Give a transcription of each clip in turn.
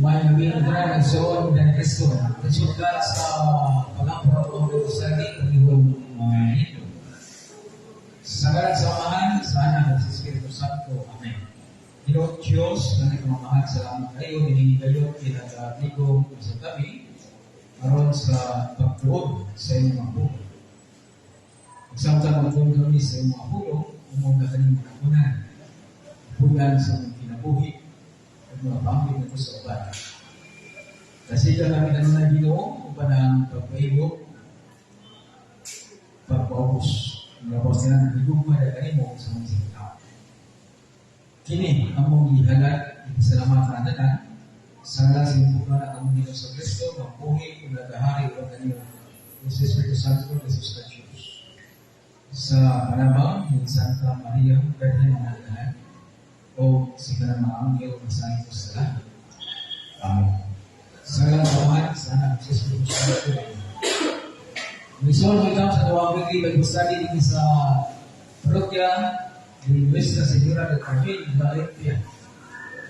may nabinigyan ng soon ng Kristo. Nagsugat sa pag-amparo ng sa Panginoon Hito. Sa ngalan sa Amahan, sa Anak at sa Espiritu Santo. Amen. Ginoo Diyos, na nagmamahal sa kayo, hinihingi kayo, pinag-abligo sa kami, maroon sa pagtuod sa inyong mga pulo. Magsamtang magtuod kami sa inyong mga pulo, umong na kanyang kapunan, punan sa mga kinabuhi, at mga pangit na sa uban. Kasi ka namin ano na Ginoo, upang ang pagpahigop, pagpaubos. Tapos nila nagigugma na kanimo sa mga sitao. Kini, ang mong ihalat, ipasalamatan natin, sa ngalan sa impunan at ang Ginoo sa Kristo, magpuhi, kung nagahari o kanino, sa Espiritu Santo, Jesus Christus. Sa panabang ng Santa Maria, Virgen Manalahan, o si kanamang anghel na sa ito sa lahat. Amen. Sa ngalan sa Amahan, sa Anak sa Espiritu Santo. Misyon mo ikaw sa Tawang Bigli, Bible-Study dito sa Parokya di Nuestra Señora del Carmen, Valencia.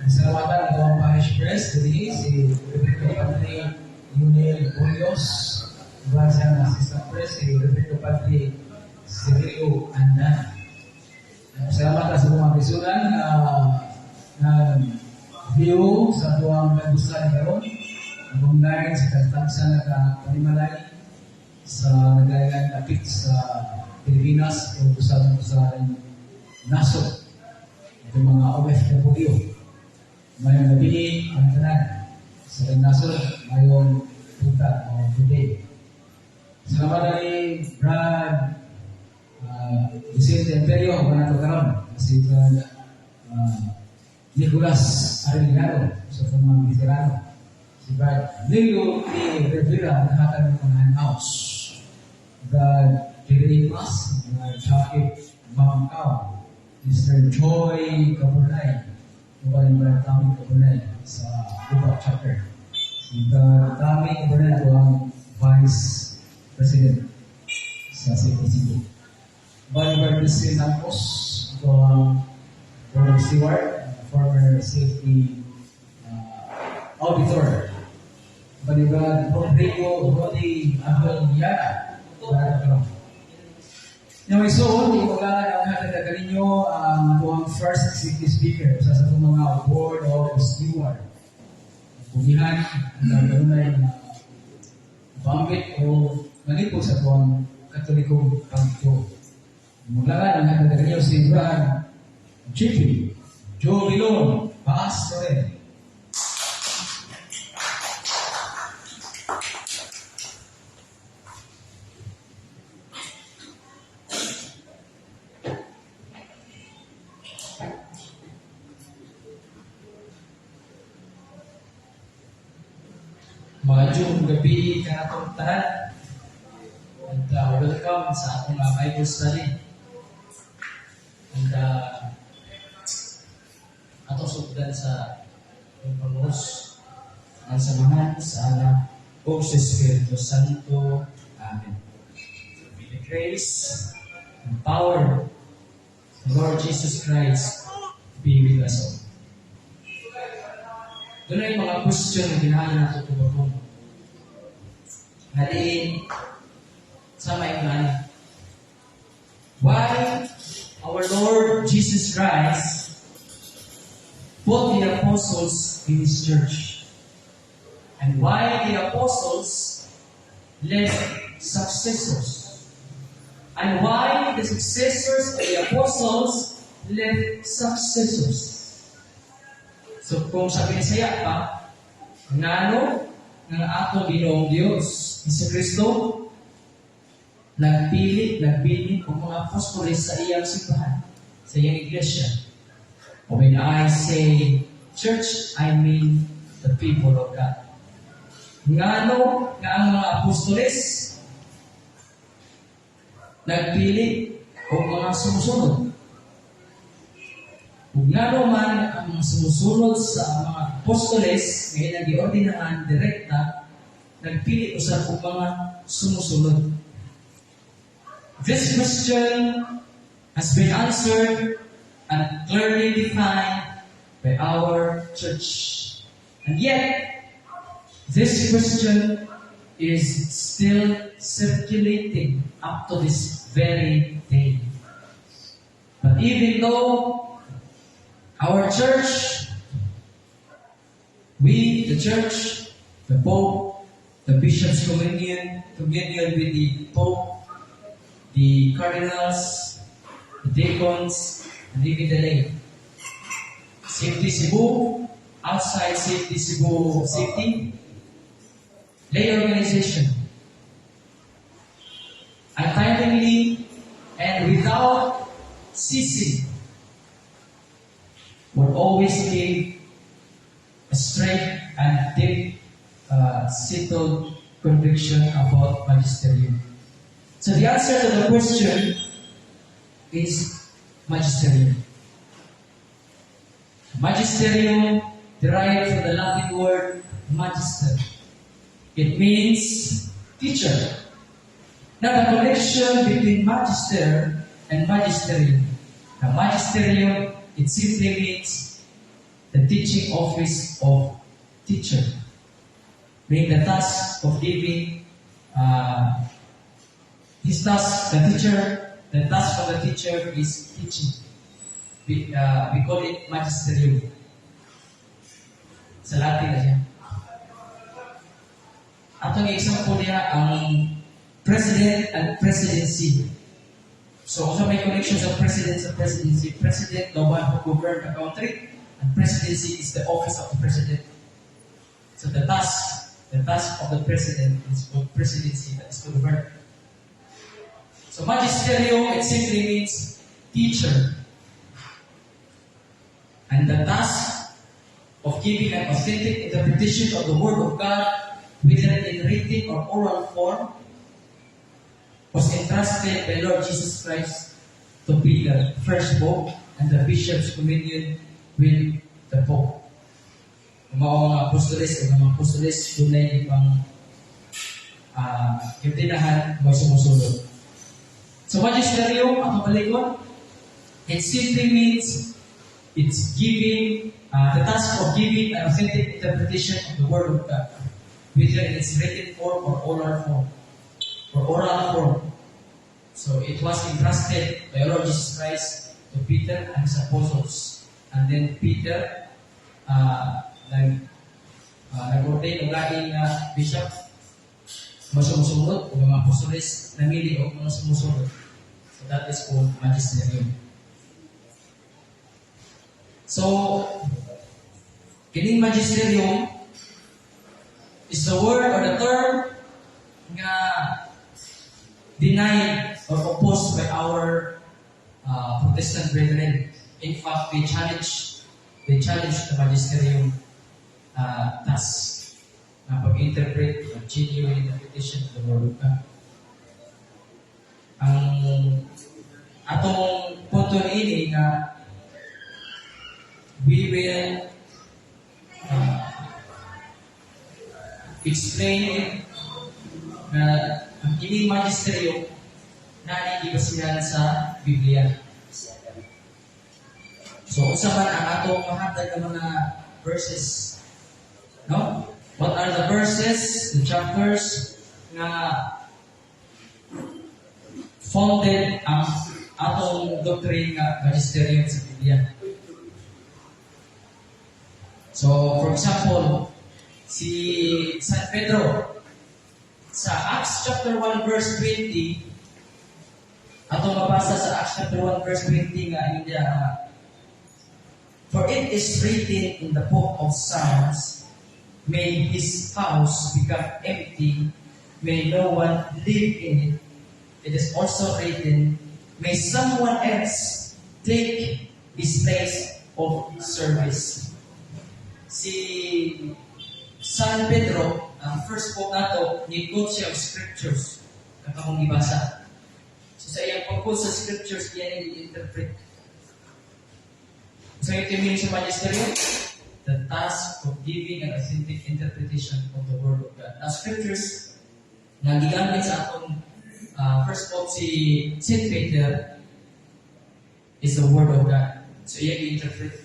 Salamatan ang Tawang Parish Press, dito si Roberto Padre Yunel Boyos, iba siya na Assistant Press, si Roberto Padre Sergio Andan. Salamatan sa mga pisunan na view sa Tawang Bible-Study karon, ang online sa Katansan na Panimalay, sa nagayang kapit sa Pilipinas o sa nasod ito mga OFW may nabili ang tanan sa nasod mayroon punta o today. Salamat dari Brad Vicente Imperio ang nato karon si Brad Nicolas Arellano sa mga veterano si Brad Lilo P. Rivera nakatan ng mga house Brad Kirimas, Jakip Bangkaw, Mr. Joy Kabunay, Brad Tami Kabunay sa Ubak Chapter. Si Brad Tami Kabunay ito ang Vice President sa CPCB. Brad Christine Santos, ito ang Board Steward, former safety auditor. Brad Rodrigo Rodi Abel-Yara, yung isoon, di ko lang ang hatag ninyo ang tuwang first city speaker sa itong mga board of steward. Pumihan, ang ganunay bambit o nalipo sa tuwang katolikong pangito. Mulagan ang hatag ninyo si Brad Chippy, Joe Vilon, Pastor. Magandang gabi ka atong tanan. And welcome sa atong Bible study. And atong sugdan sa pagpangos ang samahan sa Anak o sa Espiritu Santo. Amen. May the grace and power of the Lord Jesus Christ be with us all. Doon ay mga question na ginahan natin ito ba? Haliin sa maingani. Why our Lord Jesus Christ put the apostles in His church? And why the apostles led successors? And why the successors of the apostles led successors? So kung sabi ni saya pa, ngano ng ato Ginoong Dios, si Kristo, nagpili ang mga apostoles sa iyang simbahan, sa iyang iglesia. When I say church, I mean the people of God. Ngano nga ang mga apostoles nagpili ang mga sumusunod. Kung nga naman ang sumusunod sa mga apostoles, ngayon ang giordinahan direkta, nagpili usap kung mga sumusunod. This question has been answered and clearly defined by our church. And yet, this question is still circulating up to this very day. But even though our church, we, the church, the Pope, the Bishop's communion with the Pope, the cardinals, the deacons, and even the lay. Safety Cebu, outside Safety Cebu Safety, lay organization, untiringly and without ceasing, would always give a straight and deep, settled conviction about magisterium. So the answer to the question is magisterium. Magisterium derived from the Latin word magister. It means teacher. Now the connection between magister and magisterium. The magisterium, it simply means the teaching office of teacher. Meaning the task of giving his task, the task of the teacher is teaching. We call it magisterium. Sa Latin na siya. Atong example niya ang president and presidency. So, also may connection sa president sa presidency. President, the one who governs the country, and presidency is the office of the president. So, the task of the president is called presidency, that is to govern. So, magisterium, it simply means teacher. And the task of giving an authentic interpretation of the Word of God, whether in written or oral form, was entrusted by Lord Jesus Christ to be the first Pope and the Bishop's communion with the Pope. Mga apostoles, tunay ibang kintinahan mo sumusunod. So magisterium, ang kapalikon, it simply means it's giving, the task of giving an authentic interpretation of the Word of God, whether in its written form or oral form. So it was entrusted by Lord Jesus Christ to Peter and his apostles. And then Peter, nag-ordain ng laing bishop, masumusunod, o mga apostoles, namili o mga sumusunod. So that is called magisterium. So, kining magisterium is the word or the term nga denied or opposed by our Protestant brethren. In fact, they challenge the magisterium task na pag-interpret or genuine interpretation of the Word of God. Ang atong punto ini nga we will explain na ang ining magisterium na gibasihan sa Biblia. So, unsa man ang atong mahatag ng mga verses? No? What are the verses, the chapters na founded ang atong doctrine nga magisterium sa Biblia? So, for example, si San Pedro, sa Acts chapter 1 verse 20, atong mabasa sa Acts chapter 1 verse 20 nga niya, for it is written in the book of Psalms, may his house become empty, may no one live in it. It is also written, may someone else take his place of service. Si San Pedro, ang first quote nato, ni-quote siya ang scriptures na kamong ibasa. So sa iyang pag-quote sa scriptures, yan yung i-interpret. So ito yung meaning sa magisterium, the task of giving an authentic interpretation of the Word of God. Now scriptures, na gigamit sa atong first quote si St. Peter, is the Word of God. So iyang i-interpret.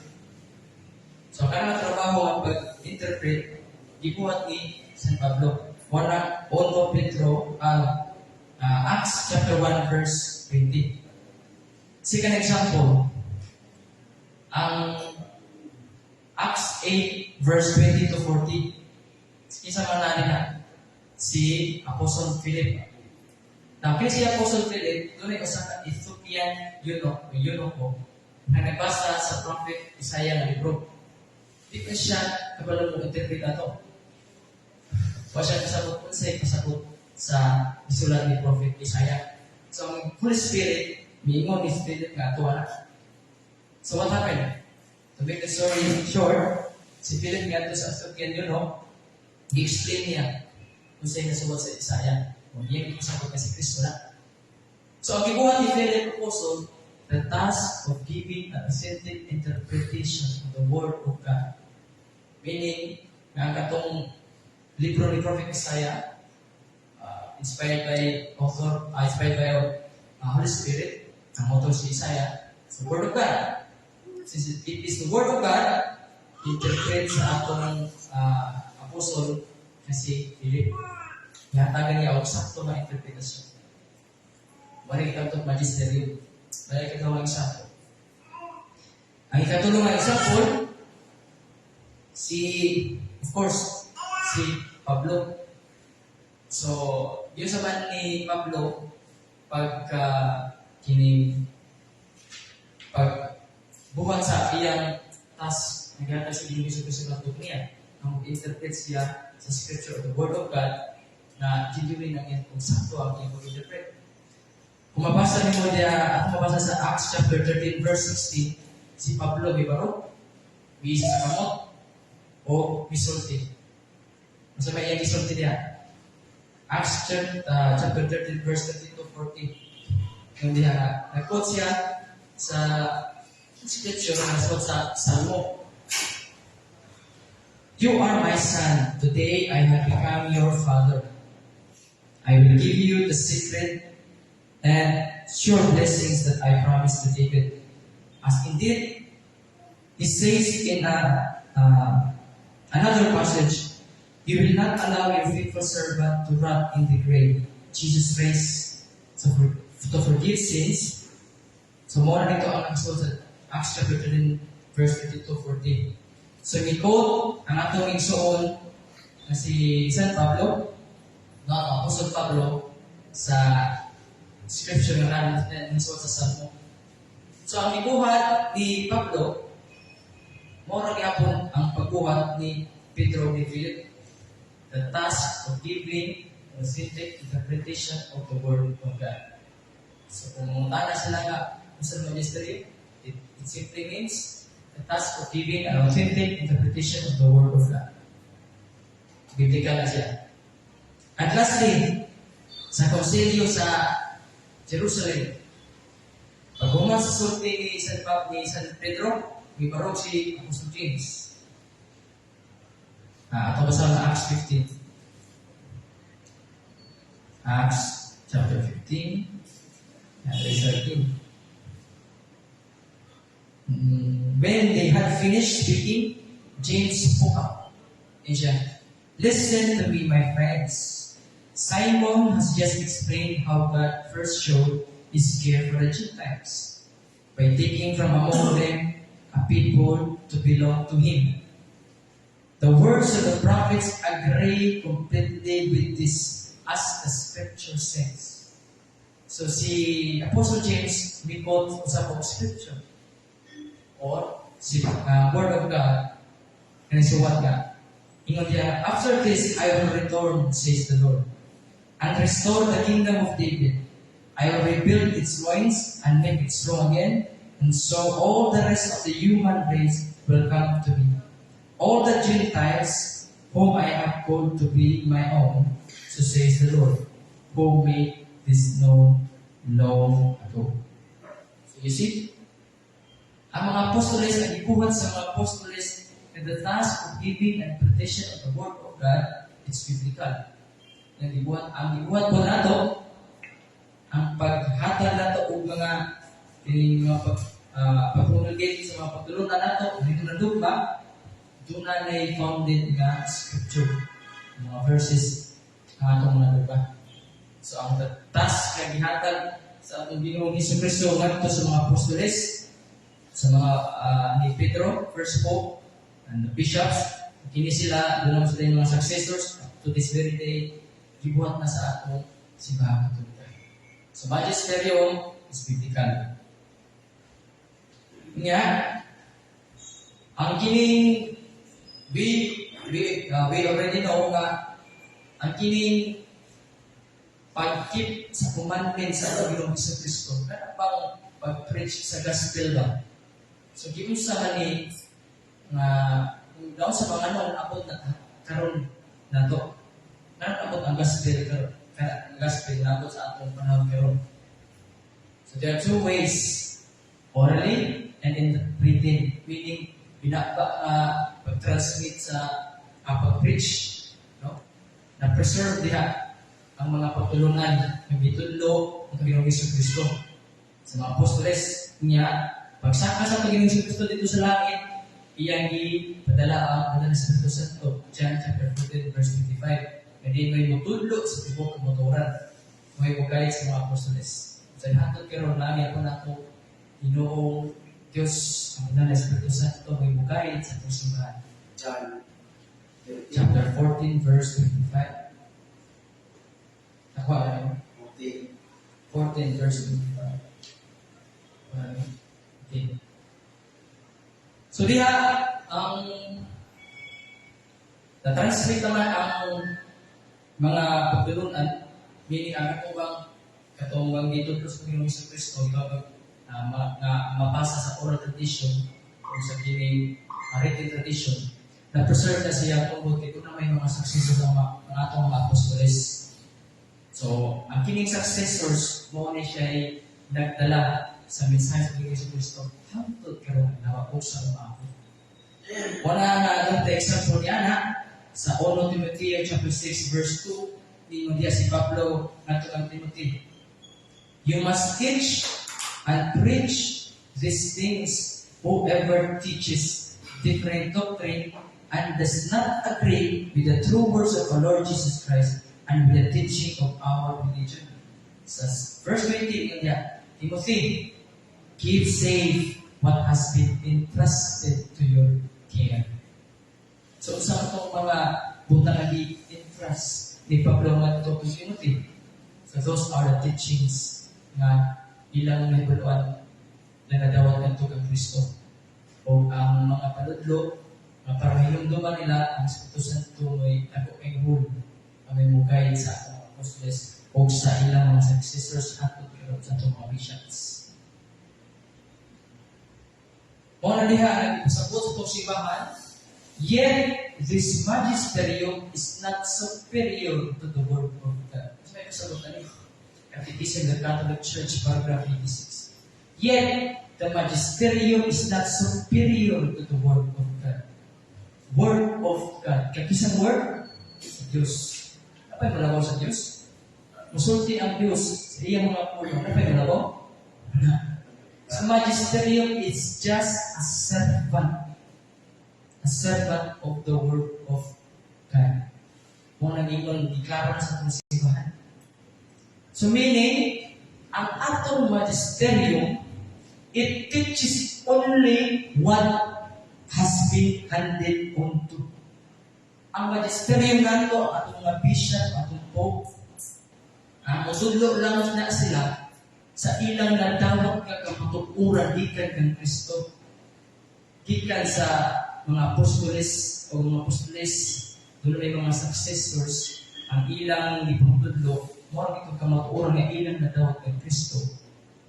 So, karang trabaho ang pag-interpret, gibuhat ni San Pablo. Wala, 1 Pedro, Acts chapter 1 verse 20. Second example, ang Acts 8 verse 20 to 40. Isa man na si Apostle Philip. Now, kaya si Apostle Philip, doon ay usa ka Ethiopian eunuch na nagbasa sa prophet Isaiah na libro. Di pa siya kabalo mo interpret ato. O siya kasabot kung sa'yo kasabot sa isulat ni prophet Isaiah. So, ang Holy Spirit, miingon ni Spirit nga ito na. So, what happened? To make the story short, si Philip nga ito sa Ethiopian eunuch, i-explain niya kung sa'yo nasabot sa Isaiah. O yan, kasabot na si Kristo na. So, ang gibuhat ni Philip Apostle, the task of giving an authentic interpretation of the Word of God. Meaning, nga katong libro ni Prophet Isaiah, inspired by Holy Spirit, ang motto si Isaiah, it's the Word of God. Since it is the Word of God, interpret sa atong apostle kasi Philip. Ihatagan niya ang sakto na interpretasyon. Wala ikatong magisterium. Wala ikatong example. Ang ikatulong na example, of course, si Pablo. So, yun sa man ni Pablo, buhat sa iyang task, nagyata sa iyong gusto niya, ang interpret siya sa scripture of the Word of God, na genuine ang iyong kung sakto ang iyong interpret. Kung mabasa ni mo at mabasa sa Acts chapter 13 verse 16, si Pablo may barok, may isa sa kamot, o misulti. Masa may iyang misulti niya? Acts chapter 13 verse 13 to 14. Yung diya, nag-quote siya sa scripture na nasuot sa Salmo. You are my son, today I have become your father. I will give you the secret and sure blessings that I promised to David. As indeed, he says in another passage, you will not allow your faithful servant to rot in the grave. Jesus raised to forgive sins. So, more nito ang nagsuot sa Acts chapter 13, verse 32-14. So, i-quote ang atong igsoon na si San Pablo, Apostle Pablo, sa scripture na nasuot sa Salmo. So, ang ibuhat ni Pablo, mora gyapon ang pagbuhat ni Pedro ni Philip, the task of giving authentic interpretation of the Word of God. So, kung mungtana sila nga sa ministry, it simply means the task of giving an authentic interpretation of the Word of God. Biblical na siya. At lastly, sa konsilyo sa Jerusalem, pag-uman sa sulti ni San Pedro, may barok si Apostle James. Ito basa na Acts 15. Acts chapter 15 and verse 13. When they had finished speaking, James spoke up and said, "Listen to me, my friends. Simon has just explained how God first showed His care for the Gentiles by taking from among them a people to belong to Him. The words of the prophets agree completely with this, as the Scripture says." So si Apostle James may quote sa Scripture or si Word of God and suwat nga. Ingon niya, "After this I will return, says the Lord, and restore the kingdom of David. I will rebuild its loins and make it strong again, and so all the rest of the human race will come to me. All the Gentiles whom I have called to be my own, so says the Lord, who made this known long ago." So you see, ang mga apostoles, ang ibuhat sa mga apostoles, and the task of giving and interpretation of the Word of God, it's biblical. Ang ibuhat po nato, ang paghatag nato o mga pag-promulgate sa mga pagtulungan nato, dito na dugma, doon na founded nga scripture. Mga verses ang atong mga diba. So ang task na gihatag sa atong Ginoong Jesucristo ngadto sa mga apostoles, sa mga ni Pedro, first pope, and the bishops, kini sila, doon sila yung mga successors, to this very day, gibuhat na sa atong simbahan katolikal. So magisterium is biblical. Nga, ang kining we already know nga ang kining pag-keep sa commandments sa Panginoong Jesucristo, kana bang pag-preach sa gospel ba? So giunsa man ni nga daw sa mga ano abot na karon nato. Abot ang gospel karon. Ang gospel nato sa atong panahon karon. So there are two ways, orally and written, meaning pag-transmit sa pag-preach, no? Na preserve diha ang mga pagtulungan ng gitudlo ng Panginoong Jesucristo. Sa mga apostoles niya, pagsaka sa Panginoong Jesucristo dito sa langit, iyang ipadala ang Banal na Espiritu Santo. John chapter 14 verse 55. Hindi may mutudlo sa tibok ng motoran. May mugayit sa mga apostoles. Sa hatod karon langit po nato Ginoong Diyos ang Banal na Espiritu Santo may mugayit sa pusimbahan. John Chapter 14 verse 55. Nakuha na yun? 14 verse 25. Okay. So diha, ang na-translate naman ang mga pagtulunan, meaning ang katong dito sa Panginoong Jesucristo, mapasa sa oral tradition o sa kining written tradition, na-preserve na siya tungkol dito na may mga successors ng atong mga apostoles. So, ang kining successors mo ni siya ay nagdala sa mensahe sa Panginoong Jesucristo hangtod karon nawapog sa mga ako. Wala na ang example niya na sa 1 Timothy chapter 6 verse 2 ni Maria si Pablo ngadto kang Timothy. You must teach and preach these things whoever teaches different doctrine and does not agree with the true words of our Lord Jesus Christ and with the teaching of our religion. Sa verse 20 niya, Timothy, keep safe what has been entrusted to your care. So, sa itong mga butang na di-entrust ni Pablo ngadto kang Timothy, so those are the teachings nga ilang nahibuluan na nadawat ngadto kang Kristo. O ang mga panudlo na para hinumduman nila ang Espiritu Santo may nag-o-enroll may mugay sa atong apostoles o sa ilang mga successors at sa atong mga bishops. O na diha, nagpasabot sa itong simbahan, yet this magisterium is not superior to the word of God. So may kasabot na niyo. Catechism of the Catholic Church, paragraph 86. Yet, the magisterium is not superior to the word of God. Word of God. Kakisang word? Sa Diyos. Napay malabaw sa Diyos? Musulti ang Diyos sa iyang mga pulo. Napay malabaw? So magisterium is just a servant. A servant of the word of God. Kung nag-iwan, diklaro na sa simbahan. So meaning, ang atong magisterium, it teaches only what has been handed unto. Ang magisterium nato, atong mga bishop, atong pope, ang usudlo lang na sila sa ilang nadawat ka kapatukuran gikan kang Kristo. Gikan sa mga apostoles o mga apostoles, doon may mga successors, ang ilang ipagtudlo, mora ito kamatukuran nga ilang nadawat kang Kristo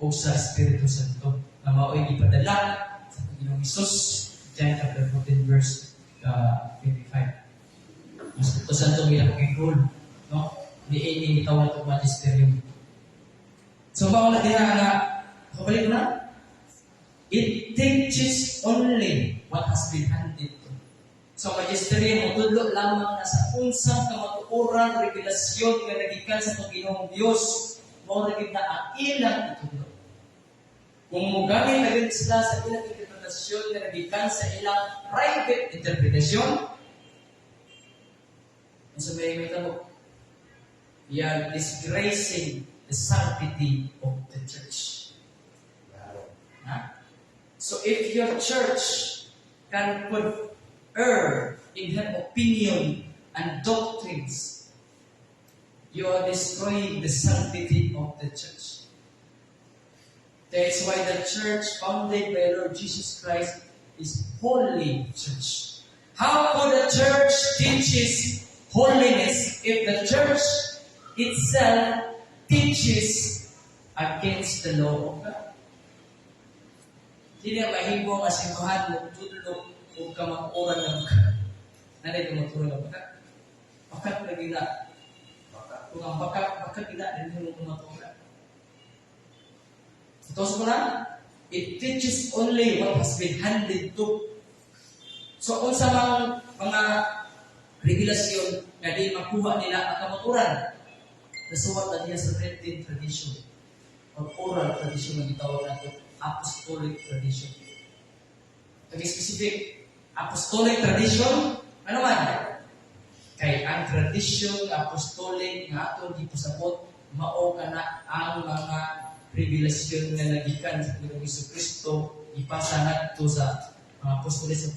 o sa Espiritu Santo na mao'y ipadala sa Panginoong Isus, John chapter 14 verse 25. Ang Espiritu Santo may napag-enroll, no? Ni tawag itong magisterium. So, bawala din na, kabalik na, it teaches only what has been handed to. So, magisterium, tudlo lamang na sa unsang kamatukuran, revelasyon, nga nagikan sa Panginoong Diyos, mo naging na ang ilang itudlo. Kung mugamit na rin sila sa ilang interpretasyon interpretasyon na nagikan sa ilang private interpretasyon. So may tabo. You are disgracing the sanctity of the church. So if your church can put err in her opinion and doctrines, you are destroying the sanctity of the church. That's why the church founded by Lord Jesus Christ is holy church. How could a church teaches holiness if the church itself teaches against the law of God? Hindi na mahimo ang asimbahan mo tudlo o kamakuran ng bakat. Nanay tumutulong ng bakat. Bakat na gila. Kung ang bakat gila, din mo kumatulan. Ito sa it teaches only what has been handed to. So, kung sa mga regulasyon na di makuha nila ang kamaturan, nasuwat na niya sa written tradition or oral tradition na gitawag nato apostolic tradition. Pag specific apostolic tradition, ano man? Kay ang tradition apostolic nga atong gipasabot mao kana ang mga revelasyon nga nagikan sa Panginoong Jesucristo ipasa ngadto sa mga apostoles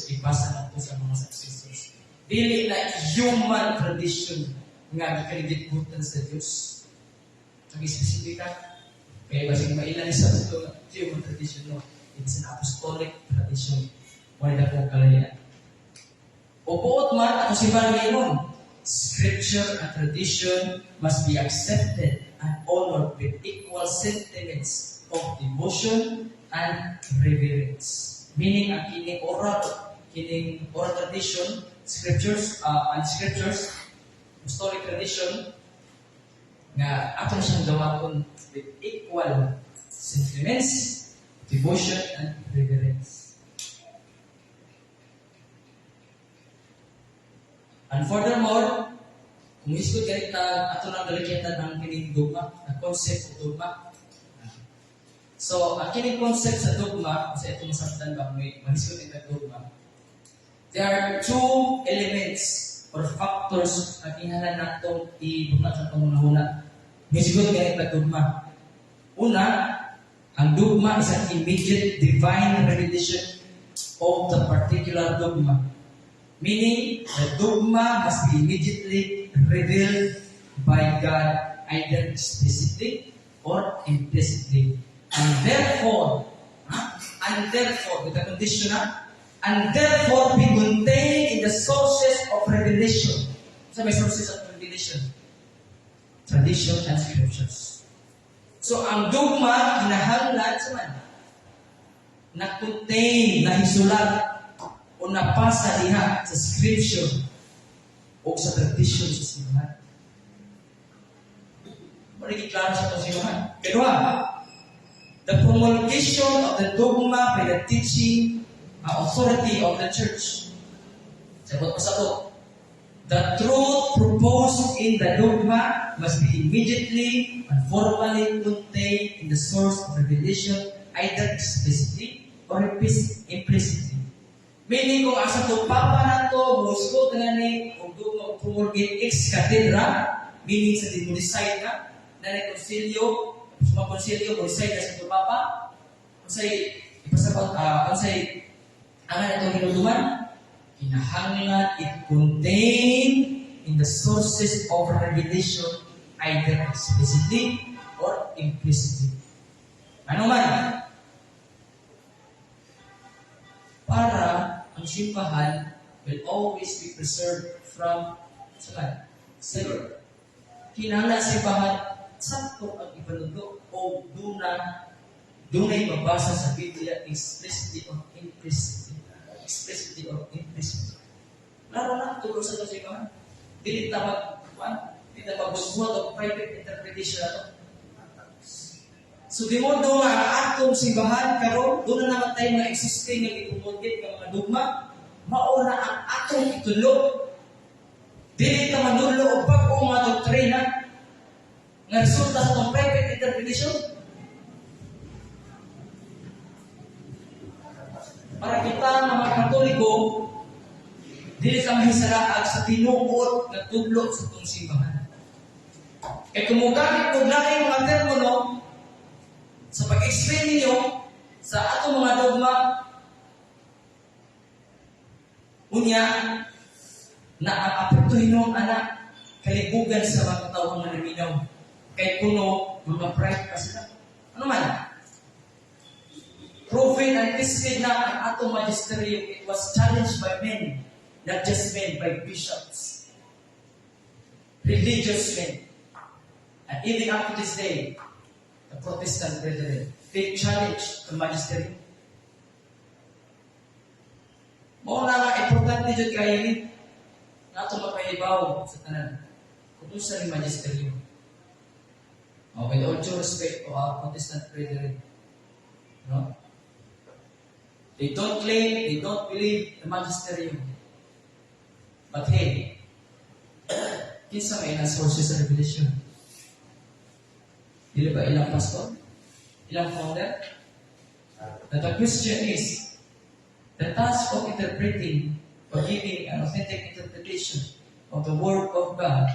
ipasa ngadto sa mga successors. Dili na human tradition nga gikalibot sa Dios. Ang specific kaya basing mailan sa ito human tradition, no? It's an apostolic tradition. Wala na po kalayan. O buot man, ako si Barney scripture and tradition must be accepted and honored with equal sentiments of devotion and reverence. Meaning, ang kining oral tradition, scriptures, apostolic tradition, nga atong siyang gawakon with equal sentiments, devotion, and reverence. And furthermore, kung isod ganit ato nang dalikita ng kining dogma, ang concept of dogma. So, ang kining concept sa dogma, sa itong masabtan ba, may manisod ito dogma, there are two elements or factors na kinahanglan natong ibuhat sa pangunahuna. May siguro ganit na dogma. Una, ang dogma is an immediate divine revelation of the particular dogma. Meaning, the dogma must be immediately revealed by God, either explicitly or implicitly. And therefore, with the condition, and therefore be contained in the sources of revelation. So may sources of revelation? Tradition and scriptures. So ang dogma, kinahanglan sa man, na-contain, nahisulat, o napasa diha sa scripture o sa tradition sa simbahan. Marigit klaro sa itong simbahan. Kedua, the promulgation of the dogma by the teaching authority of the church. Sabot pa sa ito. The truth proposed in the dogma must be immediately and formally contained in the source of revelation, either explicitly or implicitly. Meaning kung asa to papa na to, musgo na ni, kung doon promulgate ex cathedra, meaning sa decide na ni konsilyo, sa konsilyo, decide na sa to papa, kung sa'y ipasabot, kung sa'y angan itong hinuduman, kinahanglan it contain in the sources of revelation, either explicitly or implicitly. Ano man? Para ang simbahan will always be preserved from sin. Kinahanglan simbahan sakto ang ipanundo o dunay mabasa sa Biblia explicitly or implicitly. Laro na tulo sa simbahan. Dili ta magbubuhat o private interpretation ato. So, di mo doon nga atong simbahan, karon doon na naman tayo mga existing na itumulgit ng mga dogma, mauna ang atong itulog. Dili ta manulo o pag-o mga doktrina nga resulta sa itong private interpretation. para kita mga Katoliko, dili ka mahisalaag sa tinuod na tudlo sa itong simbahan. Kaya kung mugamit ko laing mga termino sa pag-explain ninyo sa atong mga dogma, unya na ang apektuhin ng anak kalibugan sa mga tao nga naminaw. Kay kuno, mga pride pa sila. Ano man? Proven and tested na ang atong magisterium. It was challenged by men, not just men, by bishops, religious men. And even up to this day, the Protestant brethren, they challenge the magisterium. Mao na nga, importante dyan kayo na ito mapahibaw sa tanan. Kung sa rin magisterium. With all due respect to our Protestant brethren, no? They don't claim, they don't believe the magisterium. But hey, kinsa may ilang sources of revelation? Dili ba ilang pastor? Ilang founder? That the question is, the task of interpreting or giving an authentic interpretation of the Word of God,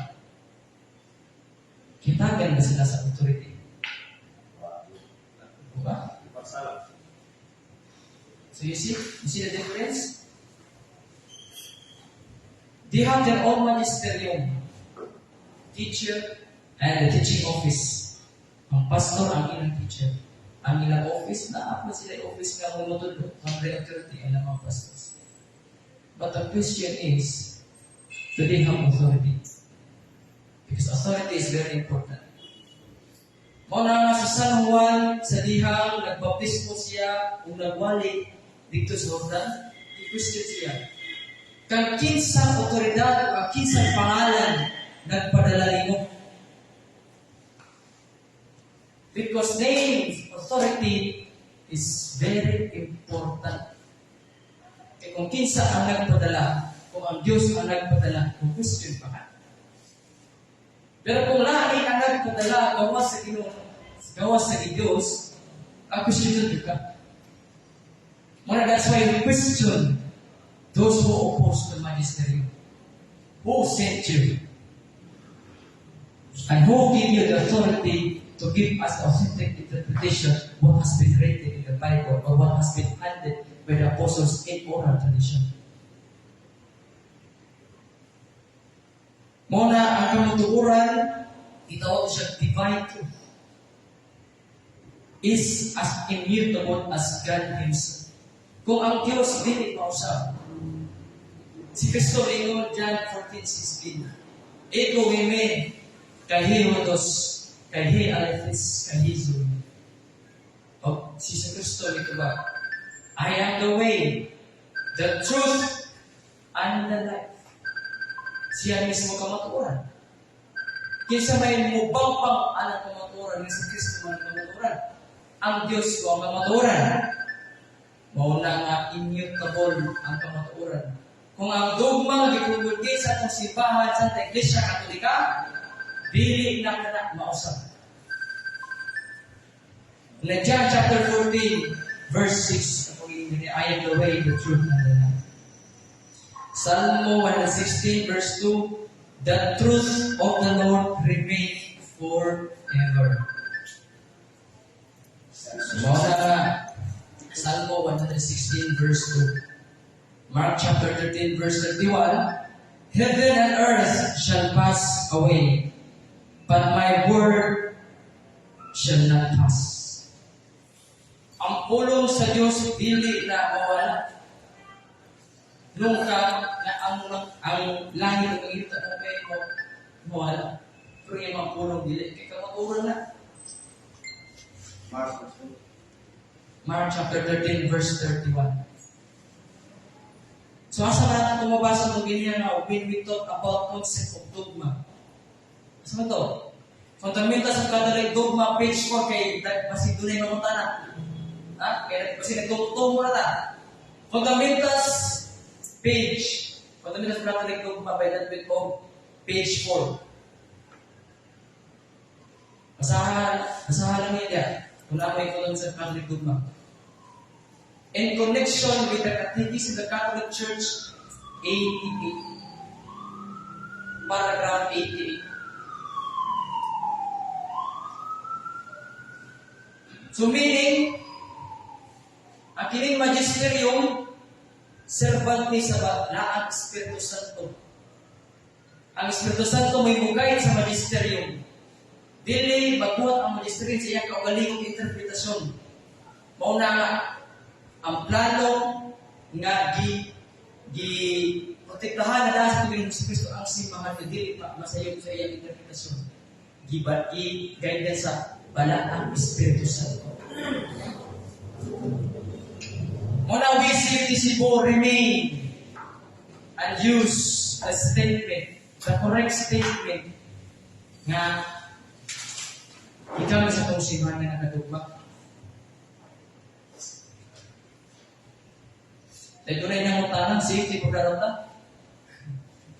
kitagan ba sila sa authority? Diba? So you see the difference? They have their own magisterium, teacher, and the teaching office. Ang pastor ang ilang teacher. Ang ilang office, na sila office nga mumutod ang authority ang mga pastors. But the question is, do they have authority? Because authority is very important. Muna nga si San Juan sa dihang nagbaptismo siya kung nagwali dito sa Jordan, i-question siya. Kang kinsang otoridad o kinsang pangalan nagpadala nimo? Because name, authority is very important. Kaya kung kinsa ang nagpadala, kung ang Diyos ang nagpadala, kung question pa ka. Pero kung lahat ang nagpadala, gawas sa Diyos, ang question nyo ka. That's why we question those who oppose the magisterium. Who sent you? And who gave you the authority to give us the authentic interpretation of what has been written in the Bible or what has been handed by the apostles in oral tradition? Muna ang kamutuuran, itawag siya divine truth, is as immutable as God Himself. Kung ang Diyos dili mausap, si Kristo ingon John 14:16, ego wime, kahi hodos, kahi alefis, kahi zuri. O, si Kristo ito ba? I am the way, the truth, and the life. Siya mismo kamatuoran. Kinsa may mubang anak kamatuoran, ni si Kristo man kamatuoran. Ang Diyos ko ang kamatuoran. Mauna nga immutable ang kamatuoran. Kung ang dogma nga gipulgulgay sa atong simbahan sa Iglesia Katolika, dili na kana mausap. In John chapter 14, verse 6, I am the way, the truth, and the life. Psalm 116, verse 2, the truth of the Lord remains forever. Mauna Psalm 116, verse 2. Mark chapter 13, verse 31. Heaven and earth shall pass away, but my word shall not pass. Ang pulong sa Diyos dili na mawala. Nung ka na ang langit ng ito mo kayo mo mawala. Pero yung mga pulong dili, kaya kamaturan na. Mark chapter 13, verse 31. So, asa ba natin tumabasa ng ganyan na when we talk about concept of dogma? Asa ba ito? Fundamentals of Catholic Dogma, page 4, kay basi dunay mamutana. Ha? Kaya basi nagtututong mo na ta. Fundamentals, page. Fundamentals of Catholic Dogma by that bit of page 4. Basahan lang niya. Kung na may kulong sa Catholic Dogma. in connection with the Catechism of the Catholic Church, 88. Paragraph 88. So meaning, ang kining magisterium, servant ni sa laang Espiritu Santo. Ang Espiritu Santo may mugay sa magisterium. Dili magbuhat ang magisterium sa iyang kaugalingong interpretasyon. Mauna nga, ang plano nga protektahan na dahil sa Panginoong Kristo ang simbahan na dili masayog sa iyang interpretasyon. Guide sa balaang Espiritu Santo. Muna we see this remain and use a statement, the correct statement nga ikaw sa itong simbahan na nakadugma. Dahil tunay na mutanan, safety po karota.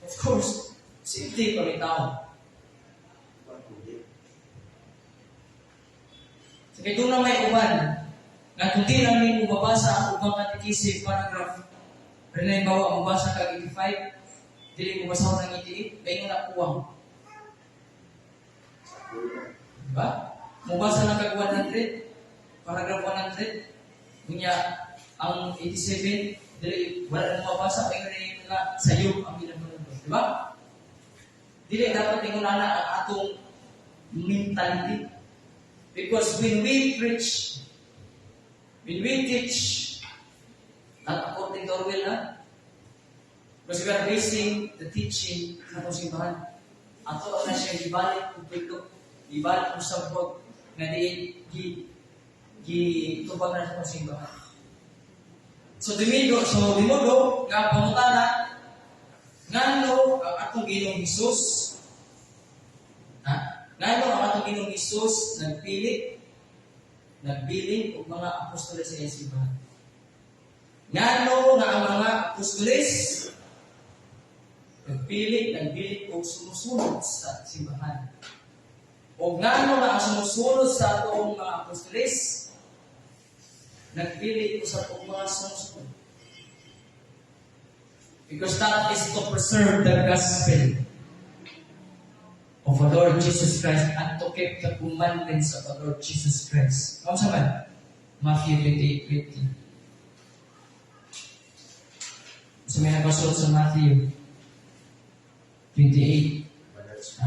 Of course, safety pa rin tao. So, kaya doon na may uban, nga kung di namin mababasa ang ubang katikisi, paragraph, rin na yung bawa, mabasa ka 85, dili mo basa ng 88, may nga nakuwang. Diba? Mabasa ng kag 100, paragraph 100, niya ang 87, dili, wala nang mabasa, may nga sayo ang ginagawa. Diba? Dili, dapat yung nana ang atong mentality. Because when we preach, when we teach, not according to our will, because we are basing the teaching sa itong simbahan. Ato na siya ibalik kung pito, ibalik kung sabot, na itubag na sa itong simbahan. So, dimodo, nga pangutana, ngano ang atong Ginoong Hesus, ngano ang atong Ginoong Hesus nagbiling og mga apostoles sa iyang simbahan. Ngano nga ang mga apostoles nagbiling og sumusunod sa simbahan. O ngano nga ang sumusunod sa atong mga apostoles nagbiling og sa atong mga sumusunod. Because that is to preserve the gospel of our Lord Jesus Christ and to keep the commandments of our Lord Jesus Christ. Kamu sama? Matthew 28:20. So may nakasunod sa Matthew 28.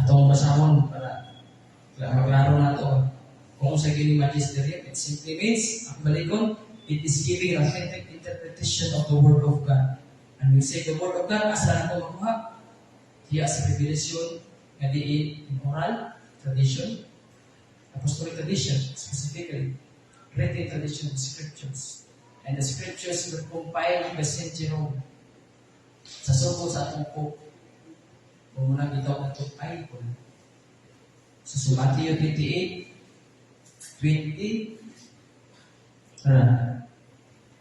Atong basahon para maglaro na ito. Kung sa gini magisterium, it simply means, ang balikon, it is giving authentic interpretation of the Word of God. And we say the Word of God, asa na ito makuha? Hiya sa revelation, nga diin in oral tradition, apostolic tradition, specifically, written tradition, scriptures. And the scriptures were compiled by St. Jerome. Sa suko sa atong Pope, kung muna bitaw na itong Bible. Sa Matthew 28:20,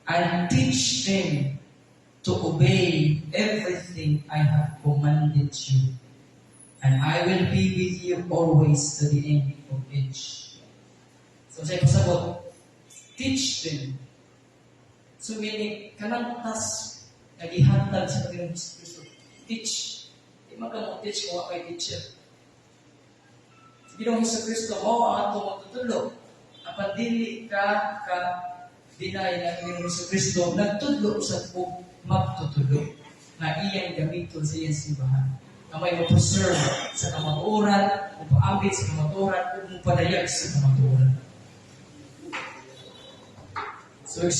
and teach them to obey everything I have commanded you. And I will be with you always to the end of age. So, sa'yo pasabot, teach them. So, meaning, kanang task, nagihantag sa Panginoong Kristo. Teach. Di man ka mo teach kung kay teacher. Sa Panginoong Kristo, mo ang atong magtutulog. Apan dili ka dinay na Panginoong Kristo, nagtudlo sa po magtutulog na iyang gamiton sa iyang simbahan. Na may ma-preserve sa kamatuoran, mapaambit sa kamatuoran, o mapadayag sa kamatuoran. So,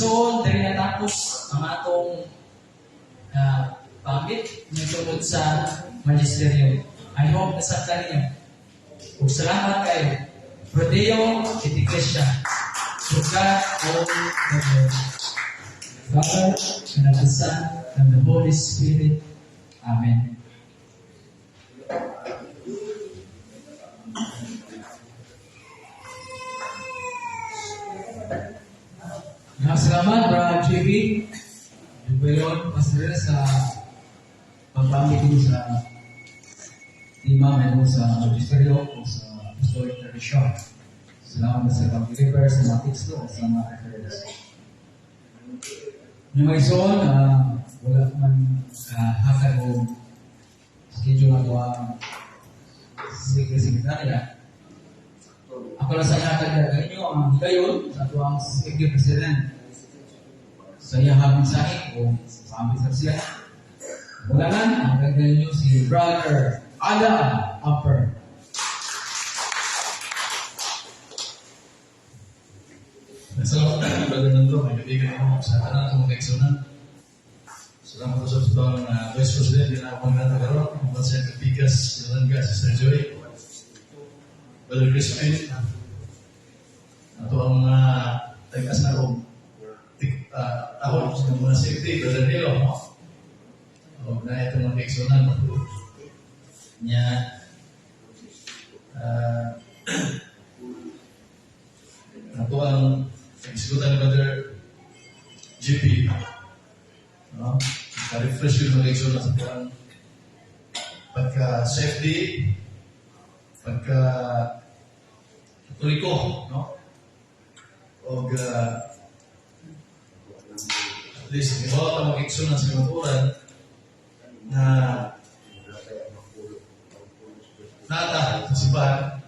dari natapos ang atong pambit na tungkol sa magisterium. I hope nasaktan ninyo. Kung salamat kayo, Prodeo et Ecclesia, to God all the glory. Father, and of the Son, and the Holy Spirit. Amen. Salamat, Brother JB. Yung ba yun, Pastor, sa pagpamit ko sa tema meron sa Magisterio o sa Apostolic Tradition. Salamat sa pag-deliver sa mga teksto at sa mga reference. Yung may son, wala man hakad o schedule ako ang sekretarya. Ako lang sa hatag na ganyo ang higayon sa ito ang secretary president. Saya habang sahig o pamit sa siya. Wala lang, ang gagawin nyo si Brother Adam Upper. Salamat na Brother Nando, may kaibigan mo sa kanan ng mga kaigsunan. Salamat po sa ibang Vice President din ako nagkakaroon. Mga sa Kapigas, Yolanda, Sister Joy, Brother Crispin. Ito ang mga tagas na rin. Ako, sa mga safety, Brother Nilo. O, na ito mga kaigsunan. Niya, ito ang eksekutan ni Brother GP. Ka-refresh yung mga eksekutan sa parang pagka-safety, pagka-turiko, no? O at least, iba ka mga eksekutan sa kamaturan na nata sa simbahan,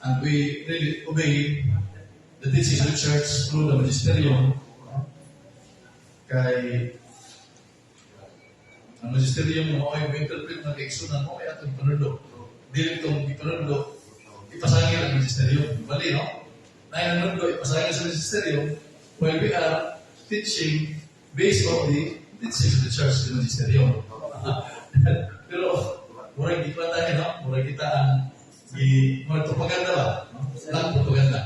and we really obey the teachings of the church through the magisterium. Kay ang magisterium mo ay interpret ng kaigsunan mo ay atong panunod. Dili itong ipanunod, ipasangil ang magisterium. Bali, no? Nainanunod, ipasangil sa magisterium while we are teaching based on the teachings of the church, the magisterium. Pero, murag kita tayo, no? Murag kita ang propaganda ba? Lang propaganda.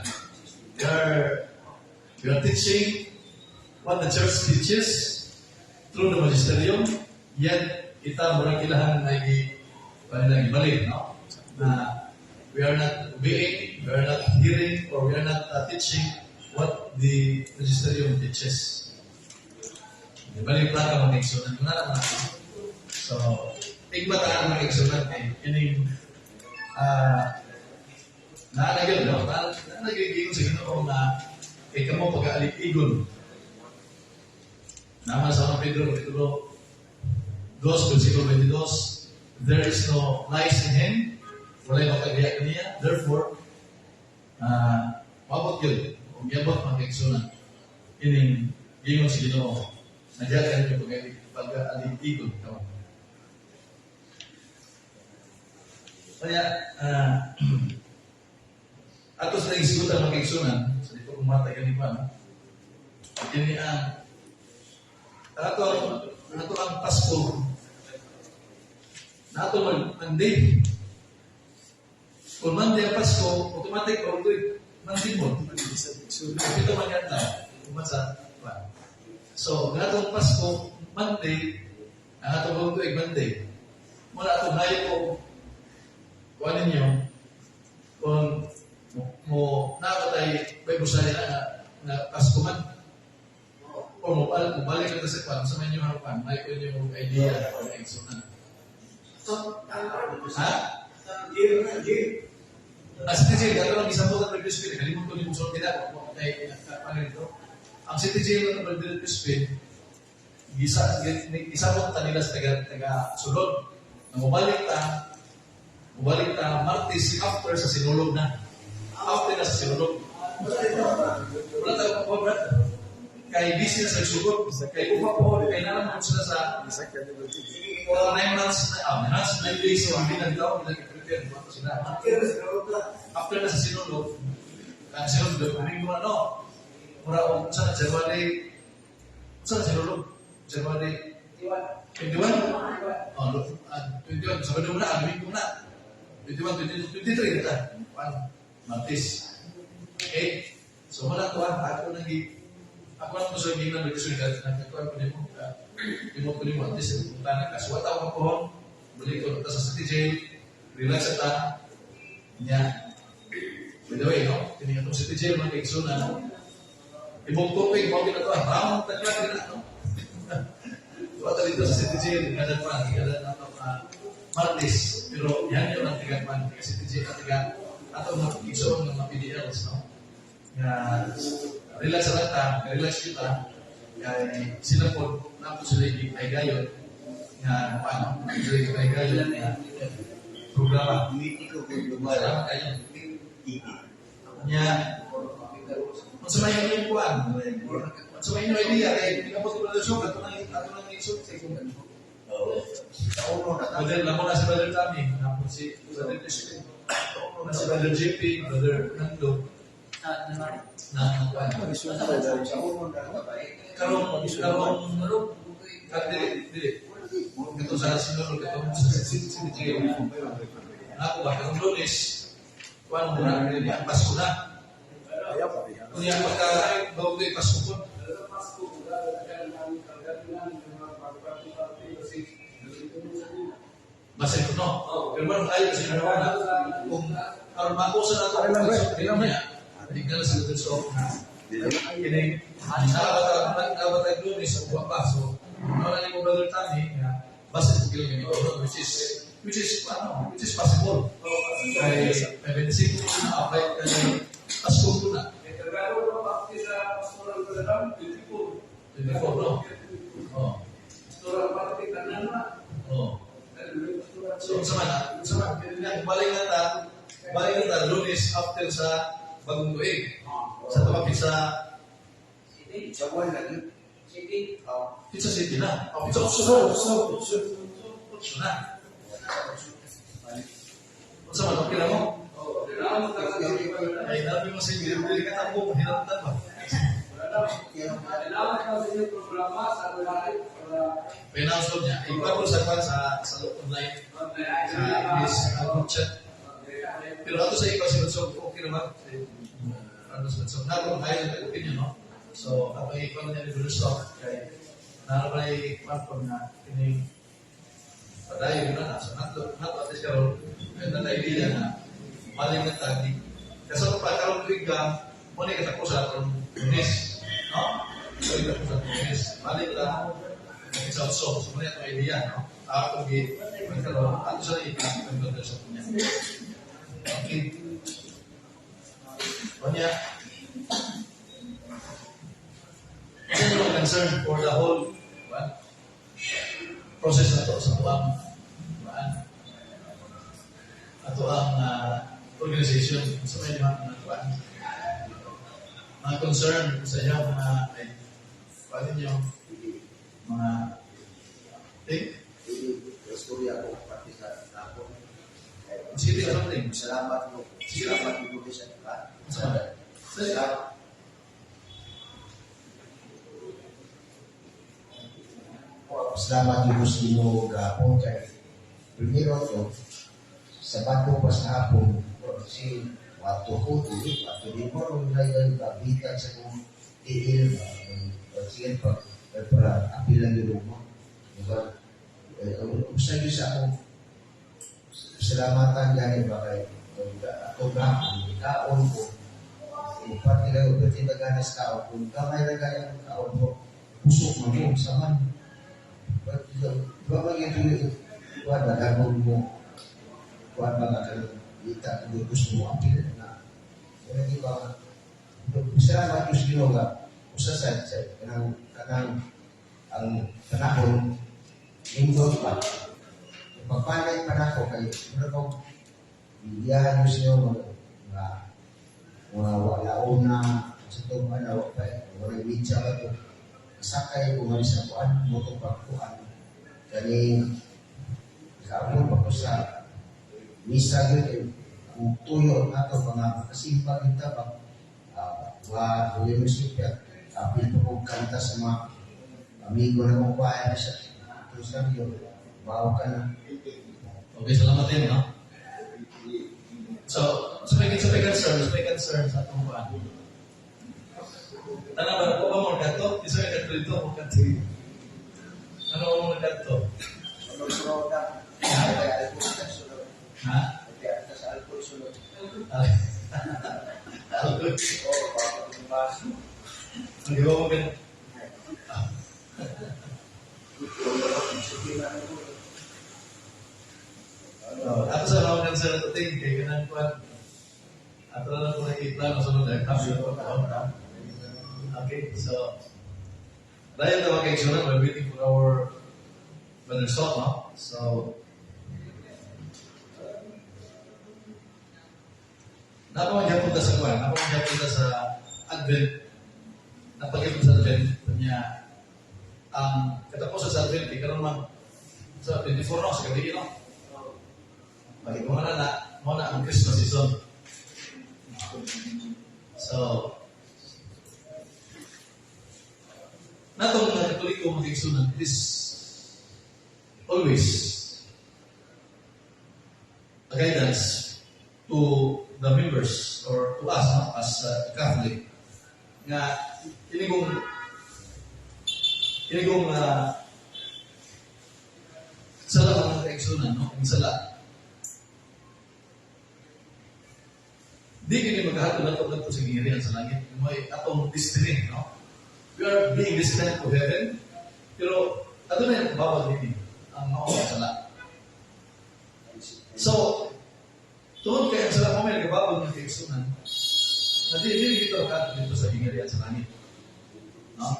We are teaching what the church teaches through the magisterium, yet kita murang ilahan na ibalik, no? Na we are not obeying, we are not hearing, or we are not teaching what the magisterium teaches. Ibalik lang ka mag-exunan. So, igbataan mag-exunan eh. Kining naalagyan, no? Naalagyan sa Ginoo na ikaw mo pag-aalipigon. Naman sa mga Pedro, Pedro 2, versikulo 22, there is no lies in him, wala yung makagaya niya, therefore, mabot yun, kung yabot mag-eksunan, ining gingon si Ginoo, nagyagan yung pag-aalipigon. Kaya, ato sa nagisigutan mag-eksunan, sa dito kumatay ka ni Pan, ini ang ato ang Pasko, na ato mag-Monday. Kung Monday ang Pasko, automatic o ito'y Monday mo. Ito maganda, kumasa Pan. So, nga atong Pasko, Monday, ang atong ito'y Monday. Mula atong nayo po, kuha ninyo, kung mo nakatay may busay na Pasko man o mo balik ka sa kwan sa manyo harapan may ko yung idea o eksunan citizen dato lang isang buwan ng Crispin kalimut ko yung musul kita kay panito ang citizen ng Crispin isa mo kanila sa taga sulod na mubalik ta Martes after sa sinulog na after na sa sinulog. Wala tayo pa brad. Kay business ay sugod. Kay upa po, kay nalaman sila sa 9 months na 9 days o hindi nagdaw, nag-prepare sila. After na sa sinulog, ang sinulog, kuming mo mura o sa January, sa sinulog, January 21? 21, Sabado mo na, Domingo mo na. 21, 23 kita. Martes. Okay? So, wala ko ako nang ako lang po sa hindi na nagsuligat. Nagkakuha ko nimo. Imo ko nimo. At least, punta na ka. So, wata ko po. Balik ko sa city jail. Relax at ta. Niya. By the way, no? Kini itong city jail, mga kaigso na. Ibong tupig, mga ginagawa. Ramang taglag na, no? Wata dito sa city jail. Kada pa. Kada na Martes. Pero yan yung ang tigagman. Kasi city jail at tiga atau mag-iso ng mga PDLs, no? Na relax lang ta, relax kita. Kaya sila po, napo sila yung ay gayon, nga paano, sila yung ay gayon, programa. Salamat kayo. Nya, kung sa may yung kuwan, kung sa may yung idea, kaya pinapot ko na siya, ato nang isot, Brother, lamo na si Brother Tommy, napon si Brother Crispin, na si Brother JP, Brother Nando, na kuwan. Dili. Ito sa sinunod, ito sa sinunod. Ako ba, karong Lunes, kuwan mo na, ang Pasko na. Kung yan pagka, bago ito yung Pasko po. Basta ito, no? Pero meron tayo kasi naman na, kung makusa na ito, ang Pasko niya, hindi ka na sila sa ofo na. Kini, dapat ang Lunes sa buwan pa. So, wala ni mo Brother Tommy, basta ito kilang ganito, which is possible. Kaya 25 na apply ka na Pasko ko na. 24, no? So, sama na, balik na ta, Lunes after sa bagong tuig. Sa tawapi sa Pizza City na. Pizza Option na. Sama na, pila mo? Ay, dami mo sa bili ka tambo, hinaptan ba? Pinausap niya. Iba ko sa online. Sa group chat. Pero ako sa ikaw, sinusog, okay naman. Ano sa naroon tayo ng opinion, no? So, ako ikaw niya ni Brother Stock. Kaya, naroon ay platform na pining padayo yun na. So, nato at least karoon, may idea na maling na tagi. Kasi kung pagkaroon bigla, muna kita po sa atong Lunes. No? So, kita po sa atong Lunes. Maling na sa utso. So, muna itong idea, no? Ako magkaroon. Ato sa ikas, ang Brother Stock niya. Okay. Kanya, this is concern for the whole process na ito sa atuang organization sa may mga concern sa inyo, mga paano nyo, mga sige, something. Salamat po sa salamat yung gusto mo gapon kay primero to sa bago pa sa hapon si waktu ko di mo nung kabitan sa kong tiil sige pa para apilan yung mo usa yun sa akong salamatan gani ba kay ako ba kaon ko pati lang ulit yung naganas kaon kung kamay na gaya ng kaon ko pusok mo mo saman ba ito yung kuwan na gano'n mo kuwan ba nga kita gusto mo apil na hindi ba salamat yung sinuga usasan sa kanang ang panahon indot pa pagpanay pa na ako kay ano kong iyahan nyo siya mga walaon na sa itong ano walang media ba ito sakay umalis na kuan motong pagkuan kaning kaapon pa ko sa misa yun kung tuyo na ito mga kasimpa kita pa mga music apil pa kong kanta sa mga amigo na mong bahay na siya terus lang yun bawa ka na. Okay, salamat din, no? So, may concern sa itong buwan. Ano ba mo nagkato? Isa yung nagkato dito, magkato. Ano ba mo nagkato? Sunod na. Ha? Sa alcohol sunod. Alcohol. Oo, bakit yung baso. Hindi ba mo ganun? Ako sa mga concern na ito, kaya ganun po. Ato na lang po nakikita, masunod na kami. Okay, so, Dahil na mag-exunan, we're waiting for our brother Sol, no? So, napamagyan punta sa kwan, napamagyan punta sa Advent, napagyan sa Advent, niya, ang katapusan sa Advent, ikaroon man, sa 24 no, sa gabi, no? Balik mo na ang Christmas season. So, natong mga Katoliko mag-igsunan, it is always a guidance to the members or to us, no, as Catholic, nga inigong sala ang kaigsunan, no? Ang sala. Di kini maghahatod nato sa gingirian sa langit. May atong destiny, no? We are being destined to heaven. Pero ato na yung bawal din ang maong sala. So, tuon kaya ang sala mo may nagabawal ng kaigsunan. Na di dito dito sa gingirian sa langit. No?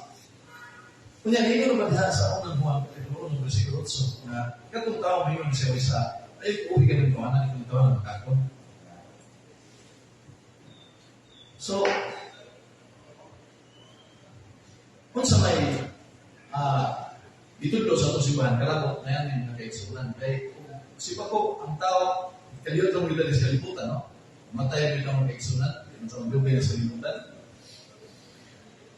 Kunya, hindi ko naman sa unang buwan, ito ng versikulo 8, na katong tao may mga isa ay uwi ka ng tawanan, itong tawanan makakon. So, kung sa may itudlo sa itong simbahan, kalabot na yan yung nakaigsunan. Kaya sipa ko, ang tao, kaliyot lang mo sa kaliputan, no? Matay mo itong nakaigsunan, yung sa magbibay sa kaliputan.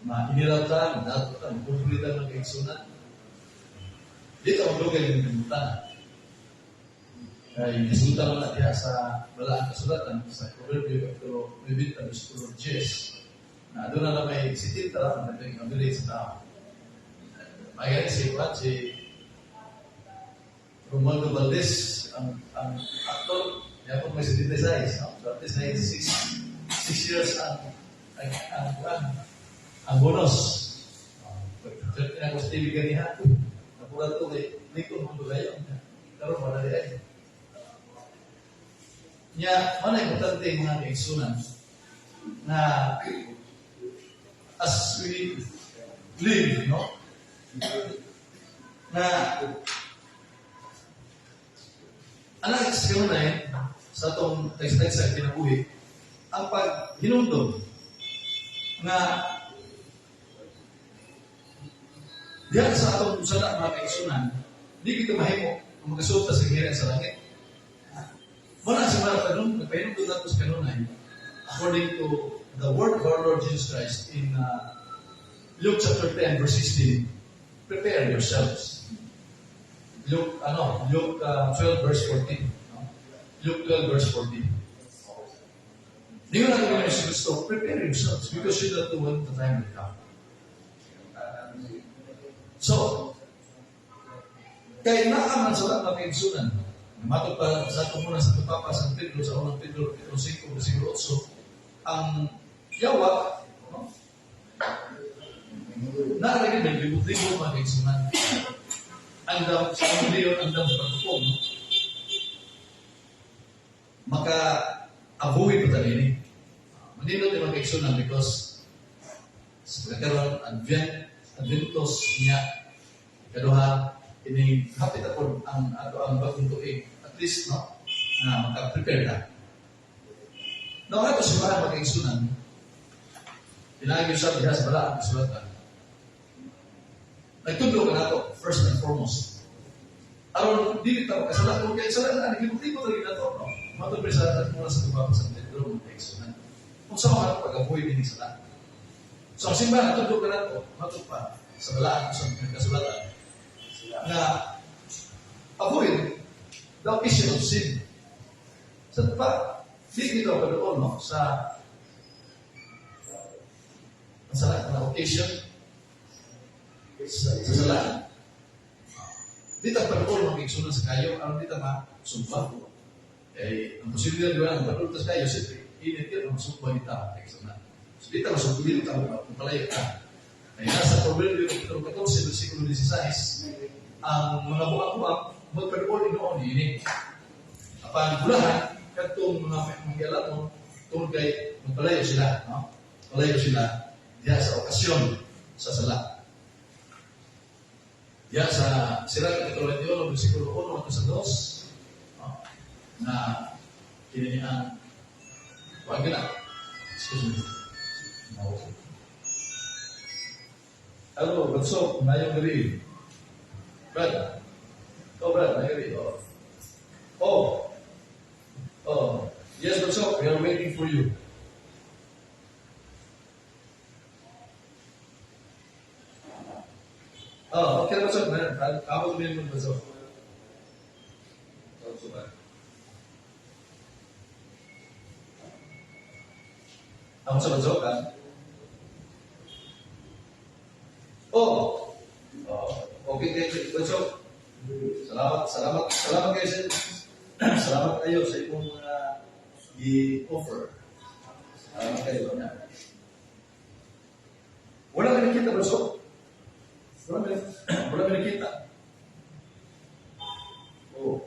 Inilatan, datutan, kumpulitan ng kaigsunan. Dito ang lugay ng kalimutan. Kaya isutan mo na diya sa balaan kasulatan sa Proverbio Kapitulo 9, Versículo 10. Na doon na may sitin tara na ito yung abilit sa tao. May ganit si Romualdo Valdez, ang actor, niya po may 76. So at least 6 years ang bonus. Ako sa TV ganihan, napulat ko kay Nico Mondolayo. Karoon mo na rin. Nya, mana importante mga kaigsunan na as we live, no? Na anak sa kanunay sa itong text sa kinabuhi, ang pag-hinundog na diyan sa atong usala mga kaigsunan, di kita mahimo kung magkasulta sa gingirian sa langit. Muna sa mga kanun, nagpahinundog nato sa kanunay, according to the word of our Lord Jesus Christ in Luke chapter 10, verse 16, prepare yourselves. Luke 12, verse 14. No? Luke 12, verse 14. Di ko natin yung Kristo, prepare yourselves because you don't know when the time will come. So, kaya naaman sa lahat ng kaigsunan, matod pa sa ito muna sa Papa San Pedro, sa unang Pedro, Pedro 5, Versículo 8, ang yawa, no? Nakalagay ng libot-libot mga kaigsunan. Andam sa pamilyon, andam sa pagkupong, no? Maka-avoid pa talini. Manindot yung mga kaigsunan because sa pagkakaroon, Adventos niya, kaduha, ini hapit ako ang bagong tuig, at least, no, na maka-prepare ka. No, ito si Bahan mag-igsunan, pinagin siya diha sa balaan kasulatan. Nagtudlo ka na ito, first and foremost. Aron, di ito, kasalat ko, kaya salat na, naglimot-limot rin na ito, no? Matubri sa atin muna sa tubaba sa Pedro, mag-igsunan. Kung saan ka pag-avoid din salat. So, ang simbahan, nagtudlo ka na ito, matod pa sa balaan kasulatan. Na avoid the occasion of sin. Sa pa, di dito ka doon, no? Sa lahat na occasion, sa lahat. Dito pa doon mag-igsunan sa kayo, ang dito ma-sumpa. Eh, ang posibilidad di ba, ang patulta sa kayo, siyempre, init yun, ang sumpa dito, mag-igsunan. So dito, masumpa dito, kung palayo ka. Ay, nasa Proverbio 14, Versículo 16, ang mga buwak-buwak, magpag-uli noon, ini. Kapag bulahan, katong mga alam mo, tungkol kay magpalayo sila, no? Palayo sila diya sa okasyon sa sala. Ya sa sila kapitulo 21, versikulo 1 hanggang sa 2, no? Na kininian wag na. Excuse me. Halo, besok ngayong gabi. Brad. Oh, Brad, ngayong gabi. Oh. Yes, besok, we are waiting for you. Oh, okay, besok. Kamu tuloy mo besok. Ako sa besok, kan? Okay, besok. Salamat guys. Salamat kayo sa imong i-offer. Salamat kayo. Wala ka nakita besok? Wala ka nakita? Oh.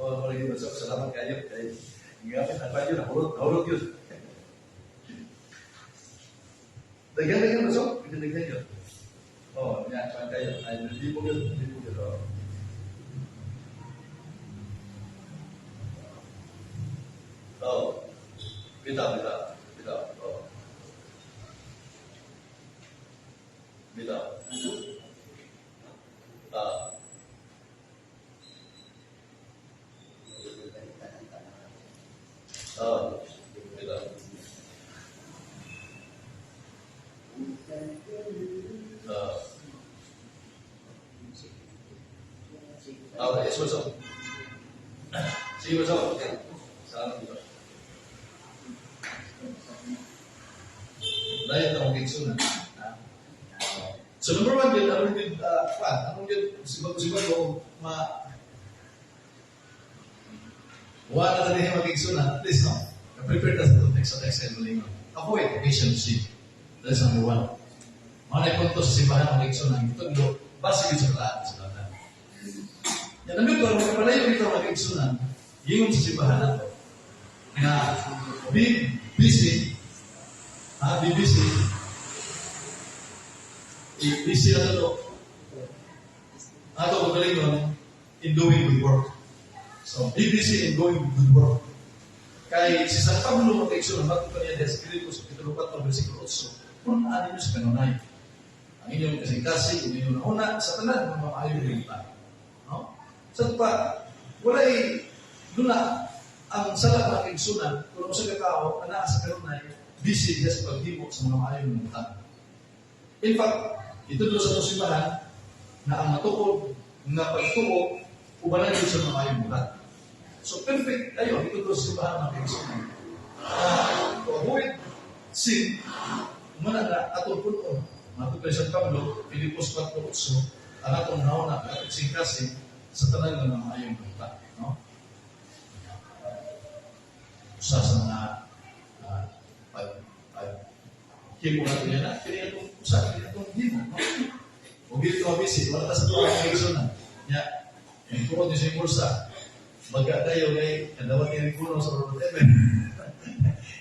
Wala ka besok. Salamat kayo. Ngayon, apa yun? Nahulog yun. Dagyan besok. Dagyan yun. Yan. Cuman kayo. Hindi po yun. Bitaw. Yes, besok. See you besok. Okay. Salamat dito. Dahil na akong kiksunan. So number one din, anong din, sibag ko, wala na rin yung magkiksunan, at least, no? Prepare na sa text and malingon. Avoid efficiency. That's number one. Mga naipunto sa simbahan ng magkiksunan, ito nyo, base dito sa lahat. Yan ang ito, palayo dito ang magkiksunan, yung sa simbahan na ito, na be busy na ito, ato magaling nun, in doing good work. So, be busy in doing good work. Kay si San Pablo magkiksunan, bago pa niya describe ko sa kapitulo 4, versikulo 8, kung ano nyo sa kanunay. Ang inyong kasing-kasing, ang inyong nauna, sa tanan, ng mga ayaw rin. No? Sa pa, walay luna ang sala ng kiksunan, kung sa kakao, na sa kanunay, busy niya sa paghimo sa mga ayaw ng utang. In fact, ito doon sa simbahan, na ang matukod, na pagtuo, ubalan doon sa mga ayaw ng utang. So perfect, ayun, ito doon sa simbahan ng kiksunan. To avoid sin, muna na atong puno, matupay sa Pablo, Pilipos 4:8, ang atong nauna, at singkasing, sa tanan ng mga ayaw ng utang. No? Sa mga himo natin yan na, kaya itong usahin, itong himo. Huwag dito mabisi, wala ta sa tuwa ng kiksunan. Yung kurot nyo sa yung kursa, magka tayo kay kadawat yung puno sa Rodotepe.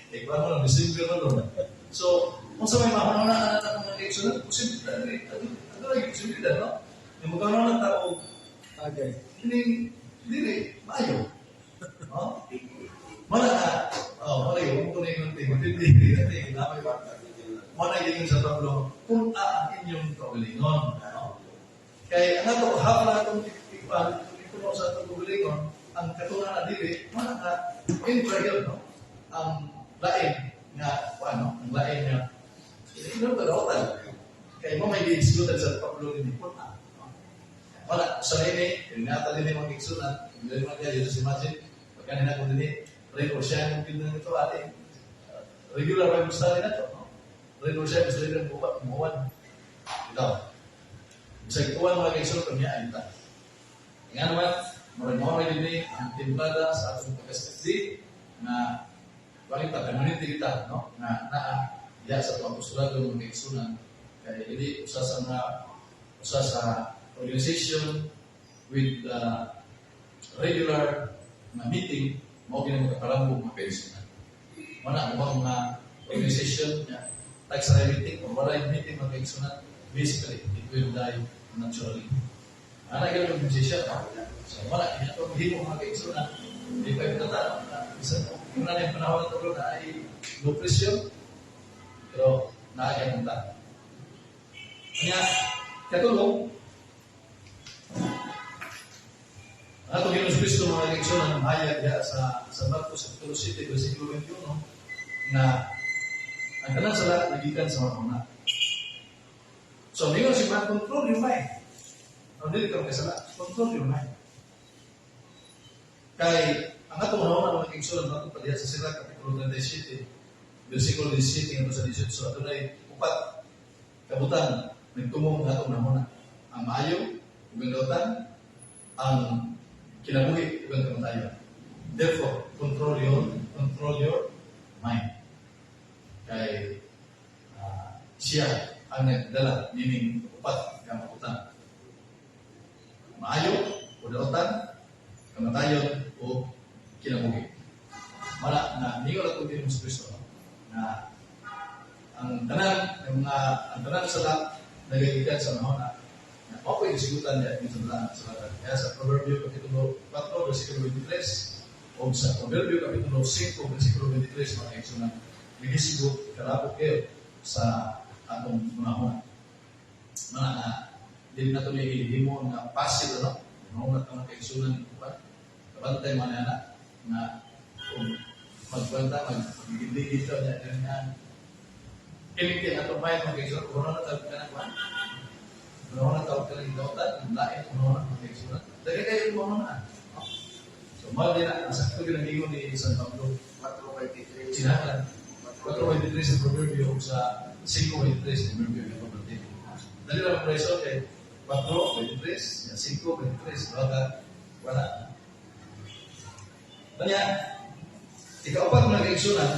Ikaw mo lang, December na doon. So, kung sa may mahanunaan na mga kiksunan, posibilidad, ano lagi posibilidad, no? Yung magkanoon ng tao, hindi, maayo. No? Mana na, wala yung tunay ng tingin, hindi, namay ba? Mana yung sa Pablo, kung ang inyong kaulingon. Kaya ang ito, hapla itong tikpan, ito sa itong kaulingon, ang katungan na dili, mana na, in-prayer, no? Ang lain nga, ang lain nga, ino ka daotan. Kaya mo may di-executed sa Pablo ni Puna. Wala, sa rini, ingatan din yung mga kiksunan, hindi naman kaya, just imagine, pagkanina ko din rin o siya yung pinang ito, ating regular Bible study na ito, no? Rin o siya, gusto rin buwan. Ito, sa ituan mga kiksunan, kami ay ito. Nga naman, maraming din ang timplada sa atong pagkaskasdi, na balita, community kita, no? Na iya sa pag-apostolado ng kiksunan, kaya hindi usa sa organization with regular meeting Mao gini magkaparambong mga kaigsunan. Mana mo mga organization niya, like sa meeting o wala yung meeting mga kaigsunan, basically, it will die naturally. Ano yung organization? So, wala, hindi mo mga kaigsunan, hindi pa yung tatanong na isa mo. Yung na yung panahon na ito na ay low pressure, pero naagyan ng tatanong. Kaya, katulong, ato Ginoong Kristo mga kaigsunan ng hayag diha sa Marcos Capitulo 7 versikulo 21 na ang tanan sala nagikan sa mga una. So, ningon si man, control your mind. Ang dili ka makasala, control your mind. Kay, ang ato mga mga kaigsunan nato pa diha sa Sira Capitulo 37 versikulo 17 hanggang sa 18 so ato na upat kabutan nagtumong nga itong namuna. Ang maayo, ugandautan, ang kinabuhi, ugang kamatayon. Therefore, control your mind. Kay siya ang nagdala, meaning upat kamakutan. Maayo, ugandautan, kamatayon, o kinabuhi. Mala na, ningon at kung sa Kristo, na ang tanan sa lahat, nagagitan sa mga na ako yung sigutan niya yung salatan. Kaya sa Proverbio Kapitulo 4, versikulo 23 o sa Proverbio Kapitulo 5, versikulo 23 mga kaigsunan, nagisigot kalapot kayo sa atong mga mga na hindi na ito may ilihimo na passive mga mga kaigsunan kabantay mga na kung magkwenta, mag-gigit dito niya ganyan. Kilig atong bayan mga kaigsunan, kung ano na tawag ka na kuhan? Kung ano na tawag ka na gidautan, ang lain, kung ano na mga kaigsunan. Dali kayo yung mga na. So, mahal din na, nasakto ginamigo ni San Pablo. 4.23. Sinahan. 4.23 sa Proverbio o sa 5.23 sa Proverbio ng Proverbio. Dali lang ang preso kay 4.23, 5.23, wala. Kanya, ikaw-apat mga kaigsunan,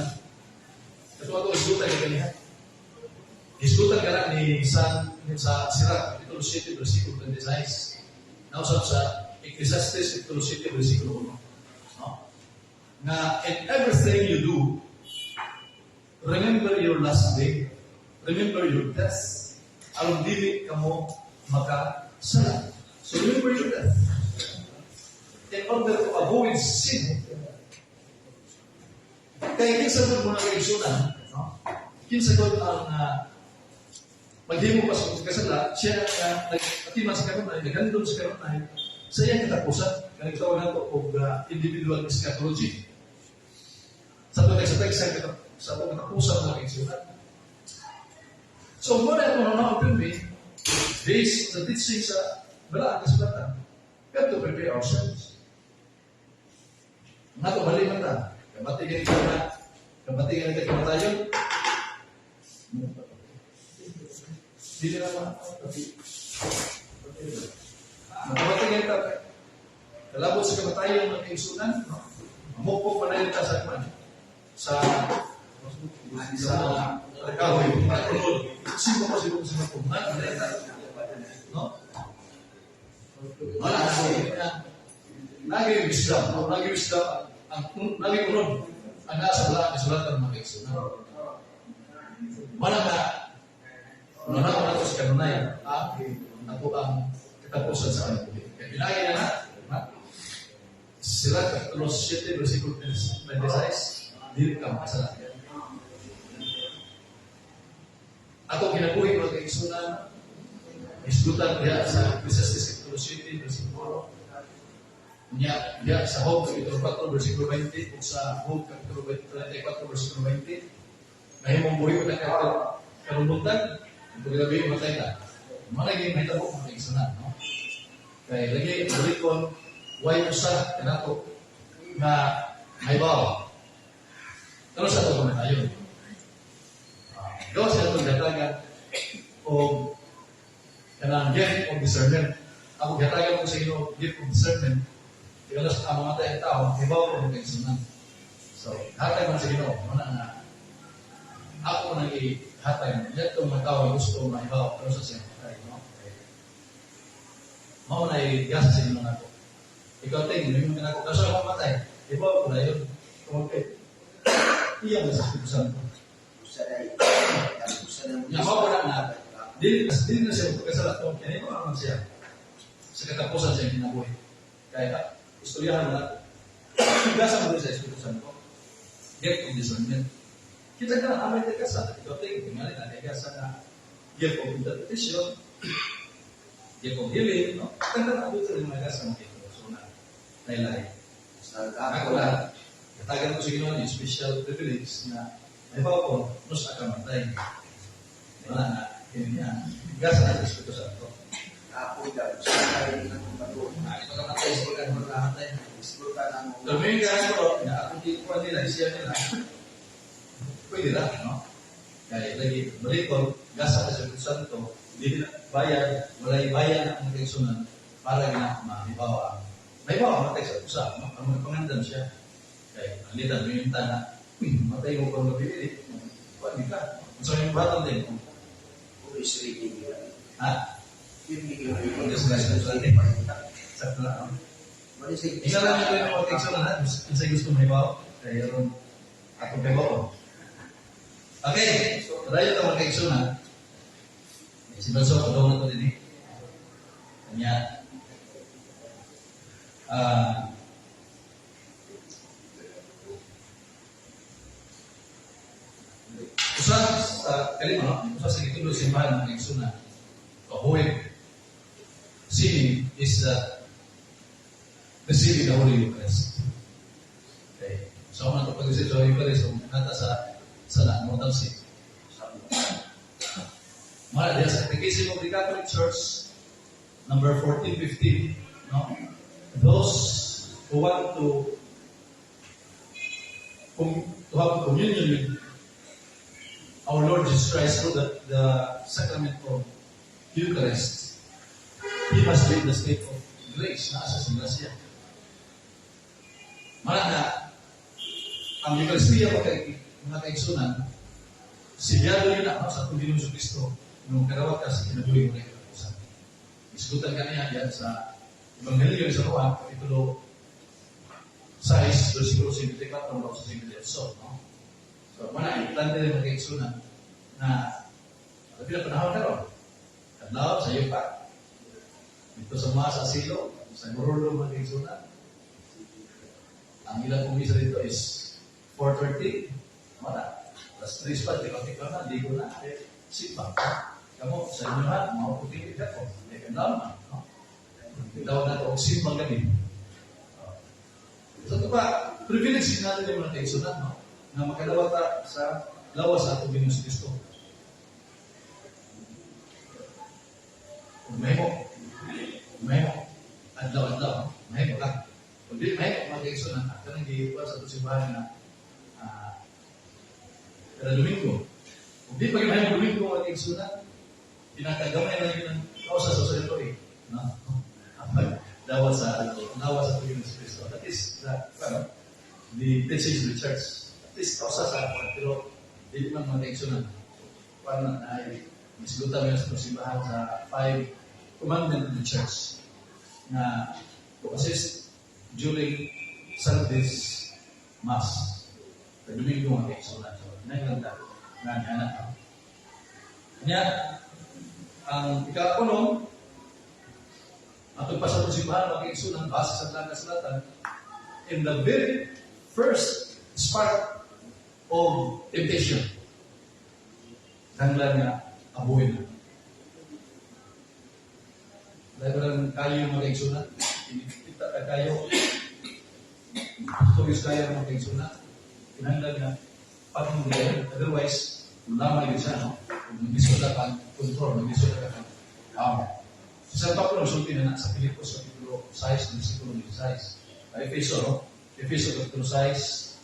ito ako isgutan ka niya. Isgutan ka na ni sa Sira, Kapitulo 7, versikulo 26. Nausap sa Ecclesiastes, Kapitulo 7, versikulo 1. No? Na, in everything you do, remember your last day, remember your death. Alam dili ka mo makasala. So remember your death. In order to avoid sin, kaya kinsagot mo na kaigsunan, no? Kinsagot ang maghimo pa sa kasala, siya nag-atiman sa karunay, nagandun sa karunay, sa iyang katapusan, kanang tawag nato o individual eschatology. Sa text sa katapusan ng kaigsunan. So, muna itong nanaon based sa teaching sa balaan kasulatan, we have to prepare ourselves. Nga ito, maliman na. Kamatigan ito na, kamatigan ito kamatayon. Hindi na naman. Kamatigan ito. Kalabot sa kamatayon ng kaigsunan, mamukpok pa na ito sa kman. Sa kahoy, matulog. Sino pa sila sa mapunan? No? Wala na. Naging wisdom, naging unod ang nasa balaan ng sulatan ng mga kaigsunan. Wala na, wala na ito sa kanunay, ako ang katapusan sa kanunay. Kaya bilangin na, sila Kapitulo 7, versikulo 26, dili ka makasalanan. Ako kinabuhi mga kaigsunan, isgutan diya sa Ecclesiastes Kapitulo 7, versikulo 1. Diya sa Job Kapitulo 4, versikulo 20, o sa Job Kapitulo 34, versikulo 20, nahimong buhi ko na karundutan, ito gabi matay na. Malagay may tabok mga kaigsunan, no? Kaya lagi, balikon, why usa, kanato, na may bawa. Pero sa ito na tayo. Gawa sila itong gatagan o kanang gift of discernment. Ako gatagan ko sa inyo gift of discernment. Ikalas ang mga tayong tao, ibaw ko ng kaigsunan. So, hatay man sa inyo. Mana nga, ako nang i-hatay. Yan itong mga tao gusto na ibaw. Pero sa siya, no? Mao na i-gasa sa inyo nga ako. Ikaw tingin, may mga ako. Kasi ako matay. Iba ko na yun. Okay. Iyan na sa Espiritu Santo. Yang mau orang na, di na siya magkasala ito, kaya ito naman siya. Sa katapusan siya kinabuhi. Kaya, istoryahan na, gasa mo rin sa Espiritu Santo. Gift of discernment. Kita ka na, amay kasa. Ito, tingnan na, kasa na, gift of interpretation, gift of healing, no? Kita ka na, ito rin mga kasa ng gift of suna. Lailay. Ako lang, katagan ko sa ginawa niya, special privilege na may bawa ko, nus akamatay. Wala na, yun yan. Gasa na sa Espiritu Santo. Ako daw, sakay ng bato. Ito ka matay, sa pagkat magkamatay. Isbrutan ang Lamin ka nga ko, na akong tikuan nila, siya nila. Pwede lang, no? Kaya lagi, balitol, gasa sa Espiritu Santo, hindi na bayad, walay bayan ang kaigsunan para na mahibawa. May bawa matay sa usa, no? Ang magpangandam siya. Kaya, alitan mo yung tana, matay mo kung mabili, pwede ka. So yung batang din, pulis reading yun. ha? Yung Sakto na, no? Manisig. Ikaw lang yung mga kaigsunan, ha? Kasi gusto mo hibawa, kaya ron, ako hibawa. Okay, so tayo ito mga kaigsunan. Si Balso, padaw na ito din eh. Kanya, usa sa kalima, no? Usa sa gitulo simbahan ng kaigsunan. Kahuwid. Sin is receiving the Holy Eucharist. Okay. So, ako na ito pag-isip sa Holy Eucharist, so, nata sa nakamutang sin. Mga diya sa Catechism of the Catholic Church, number 1415, no? Those who want to have communion with our Lord Jesus Christ through the sacrament of Eucharist, he must be in the state of grace, nasa sa grasya. Mga ang Eucharistia mga kaigsunan, sibyado yun na sa Panginoon Hesus Kristo nung karawat ka sa kinabuhi mo na ikapusan. Iskutan ka niya yan sa Ebanghelyo sa Juan, Kapitulo 6, versikulo 54 hanggang sa 58. No? So, mana iplante rin mga kaigsunan na tapi na panahon na ron. Kadlaw sa iyo pa. Dito sa mga sa asilo, sa Gurulo mga kaigsunan. Ang ilang kumisa dito is 4:30. Mana? Plus 3 pa, tikot-tikot na, di ko na. Simpa. Kamu sa inyo na, mga puting ito ko. Hindi ka naman. No? Daw na ito, simpang gabi. So ito pa, privilege natin yung mga kaigsunan, no? Na makalawata sa lawas sa atong Panginoon Kristo. Kung may mo, adlaw-adlaw, may mo lang. Kung di may mo, mga kaigsunan, at kanang giiwan sa itong simbahan na kada Domingo. Kung di pag may Domingo, mga kaigsunan, pinakagamay na yun ang kausas sa ito eh. No? Dawa sa Panginoon Kristo. That is the teachings of the church. At least kausas sa ako. Pero hindi man mga kaigsunan. Paano na ay islutan mo sa simbahan sa 5 commandments of the church na to assist during Sunday's Mass. Sa Domingo mga kaigsunan. So, naganda. Nga. Kanya, ang ika-8, atong pa sa simbahan mga kaigsunan base sa Taga-Selatan, in the very first spark of temptation, nanglan nga abuhin na. Dahil lang kayo mga kaigsunan, kita ka kayo, tugis kayo mga kaigsunan, kinanglan nga pag-muli, otherwise, lamang yun siya, no? Kung mag-isulat ka, control, mag-isulat ka, sa Pablo, sulti na sa Pilipos, Kapitulo 6, versikulo 16. Efeso, no? Efeso, Kapitulo 6,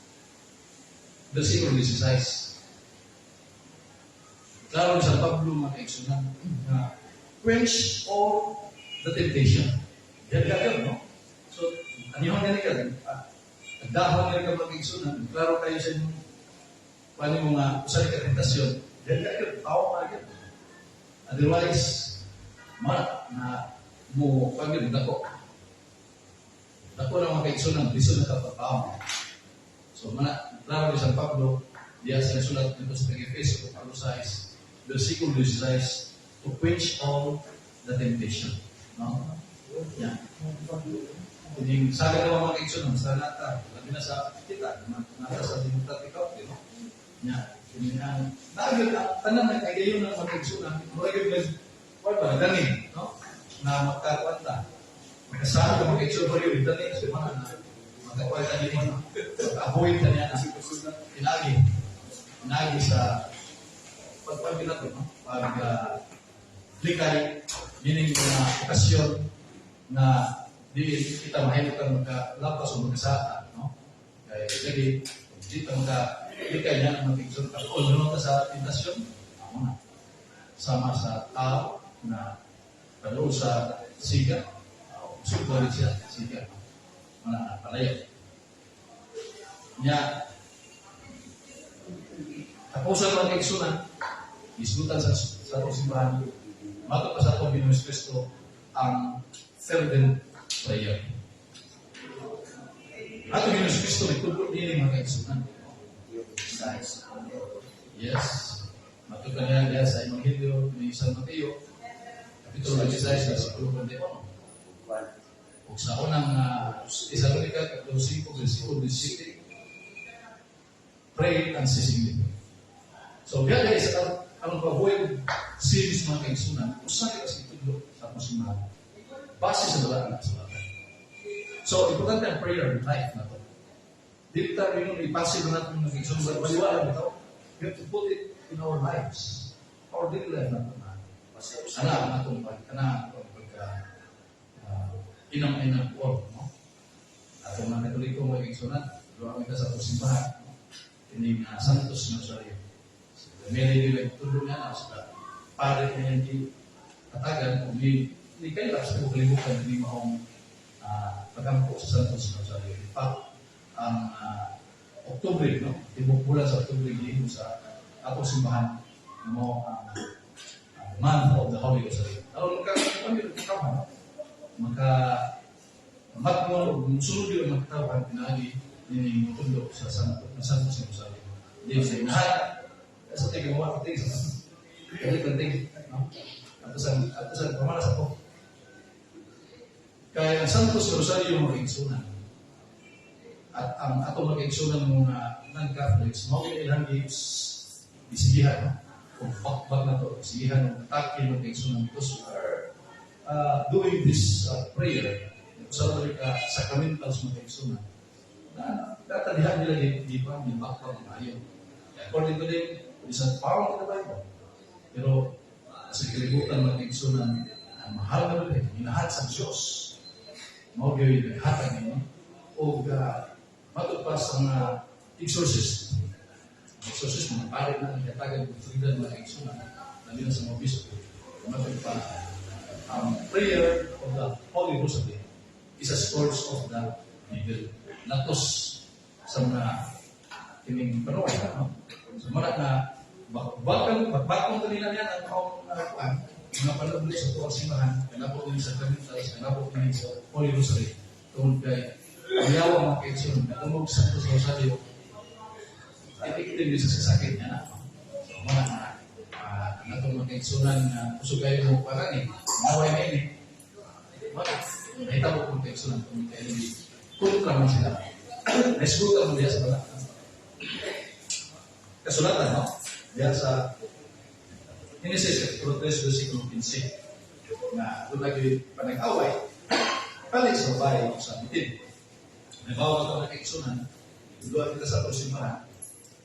versikulo 16. Klaro sa Pablo, mga kaigsunan, na quench all the temptation. Yan ka yun, no? So, anyong nga ka, nagdahon nga ka mga kaigsunan, klaro kayo sa inyo, paano yung mga usali ka tentasyon. Yan ka yun, tao ka yun. Otherwise, na mo pagin dako. Ako na mga kaigsunan, biso na kapapao. So, klaro ni San Pablo, diya siya sulat dito sa Efeso, kapag 6, versikulo 16, to quench all the temptation. No? Yan. Hindi, sabi na mga kaigsunan, sa nata, labi na sa kita, nata sa demokratik out, no? Yan. Hindi na, tanan na kagayon ng mga kaigsunan, mga wala, ganin, no? Na magkakwanta. Magkasama ka mga kaigsunan, pero yung dati, kasi mga na, magkakwanta din mo, mag-avoid ka niya na, inagi sa pagpapinato, no? Likay, meaning na okasyon na di kita mahimutan magkalapas o magkasata, no? Kaya lagi, di kita magkalikay niya ng mag-igsoon. Ako, lunod sa tentasyon, ako na. Sama sa tao na palo sa siga, sukulit siya, siga. Mga palayo. Niya, ako sa mag-igsunan, isgutan sa simbahan, mato pa sa ito, Pinoy Cristo, ang fervent prayer. Ato Pinoy Cristo, itulog din mga kaigsunan. Yes. Mato ka niya sa Evangelio ni San Mateo, Kapitulo 16, versikulo 21. Ug sa unang Tesalonica, Kapitulo 5, versikulo 17, pray unceasingly. So, biya guys, ang pag-avoid series mga kaigsunan, usahay kasi itulog sa musimbahan. Base sa dalaan at salatan. So, importante ang prayer life na ito. Di tayo yung ipasig na natin ng kaigsunan, maliwala ito. We have to put it in our lives. Our daily life na ito na. Ana itong inang-inang world. At ang mga Katoliko mga kaigsunan, doon kita sa musimbahan. Ini Santos Nazario. Meli nila tulong niya na sa pare niya di katagan kung di kayo lang sa kalibutan hindi maong pagampo sa Santos Nazario. In fact, ang Oktubre, no? Tibok bulan sa Oktubre, dito sa atong simbahan mo ang month of the Holy Rosary. Ano sunod yung magkatawan, pinagi nining tundok sa Santos Nazario. Di sa inahan, sa tingin mo, at tingin sa penting, no? At sa pamalas ako. Kaya ang Santos Rosario mga kaigsunan. At ang atong mga kaigsunan mga non-Catholics, mga ilang isigihan, no? Kung fakbak na ito, isigihan ng atake mga kaigsunan. Because we are doing this prayer, sa sacramentals mga kaigsunan. Na tatadihan nila di bakbak ng ayon. According to them, isang power in the Bible. Pero sa kalibutan ng kaigsunan, ang mahal na rin, inahat sa Diyos. Maugaw yung hatag niyo. O matugpas ang exorcist. Exorcist, mga pare na nagkatagan ng freedom ng kaigsunan. Lalo na sa mga bispo. Matugpas ang prayer of the Holy Rosary is a source of the evil. Natos sa mga kining panuway. So, marat na bakbakong kanila niya ang kaong kuan, mga panabli sa tuwang simbahan, kanapot din sa Catholics, kanapot din sa Holy Rosary. Tungkol kay ayaw mga kaigsunan, natungog sa Santos Rosario, ipiktin din sa sasakit niya na. So, marat na natong mga kaigsunan na usugayo mo parang naway na ini. Marat, nahitabo kong kaigsunan kung kayo hindi kultra man sila. Nesgutan mo diya sa balak. Kasulatan, no? Diyan sa Genesis, Kapitulo 3, versikulo 15. Na doon lagi panag-away, palit sa babae sa bitin. Nabawa ito na kaigsunan, doon kita sa simbahan.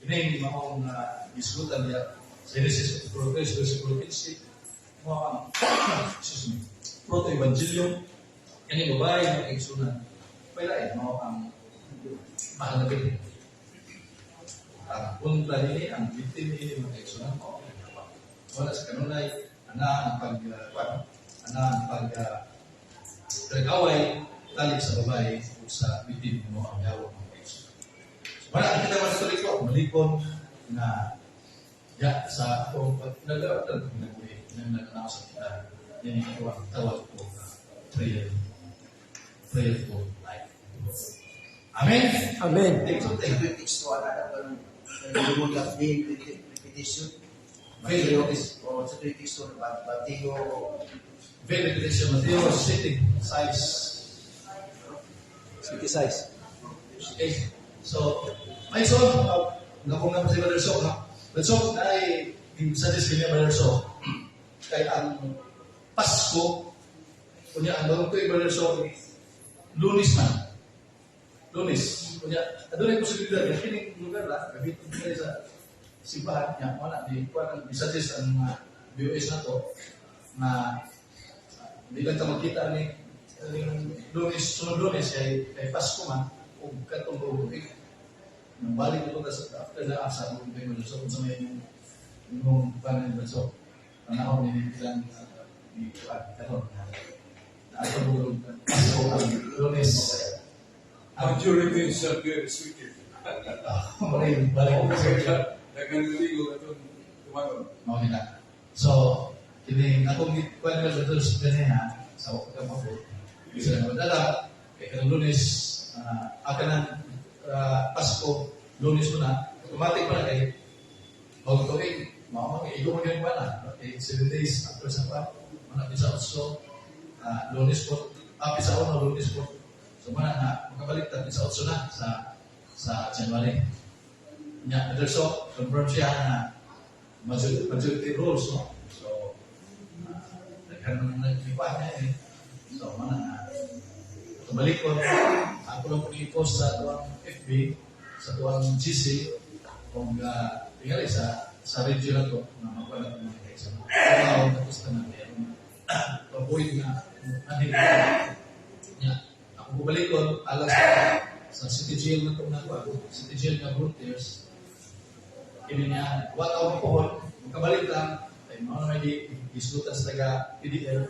Ini yung mga isgutan niya sa Genesis, Kapitulo 3, versikulo 15. Mga proto-evangelium, ini babae na kaigsunan. Pailain mo ang mahal na bitin. Ang punta nini, ang bitin nini, mga kaigsunan ko. Wala sa kanunay, ang pag-away, talik sa babae, o sa bitin mo ang yawa, mga kaigsunan. Wala, kita mga Katoliko, malikon na sa akong nag-aaral ng nag-uwi, nang naganaw sa kita, yan yung tawag ko na prayerful life. Amen? Amen. Ito yung tekstual na ng nagulungan din repetition. Mateo, o sa ito yung tekstual, Mateo, Repetition, Mateo 7, 6. City size. Okay. So, may so, napunga pa si Brother So, no? Brother So, ay, suggest niya Brother So, kaya ang Pasko, kunya, ang bagong ko yung Brother So, Lunes man. Lunes. Kunya, doon ay posibilidad, yung kining lugar lang, kabit tayo sa simbahan, yan, wala, di suggest ang mga BOS na to, na hindi lang ito magkita ni Lunes, sunod Lunes, kay Pasko man, o katong lubig. Nang balik ito after na asa mo kayo mo so kung sa may yung panin ba so panahon ni ilang di karon na ato mo Pasko ang Lunes Majority is very sweet. balik ko sa Nagaligo ito tumagon. mga kita. So, ini akong kuan ba sa sa ganyan sa waktu mo po. Bisa na dala kay kanang Lunes akan Pasko, Lunes mo na, automatic pa na kayo. Huwag ito ikaw mo ganyan ba na? Okay, 7 days after sa pa, manapit sa Otso, Lunes po, apis sa una, Lunes po. So, na, makabalik tapit sa Otso na, sa January. Nya, so, confirm siya na majority rules, no? So, nagkipa niya eh. So, balik ko, ako lang po i-post sa tuwang FB, sa tuwang GC, kung tinggali sa radio lang ko, na magwala ko mga kaisa. Kaya tapos ka na, pabuhin na, ako bumalik ko, alas sa City Jail na itong nagawa, City Jail na volunteers, ini niya, what ako pohon, magkabalik lang, ay mga naman i-islutan sa taga PDL,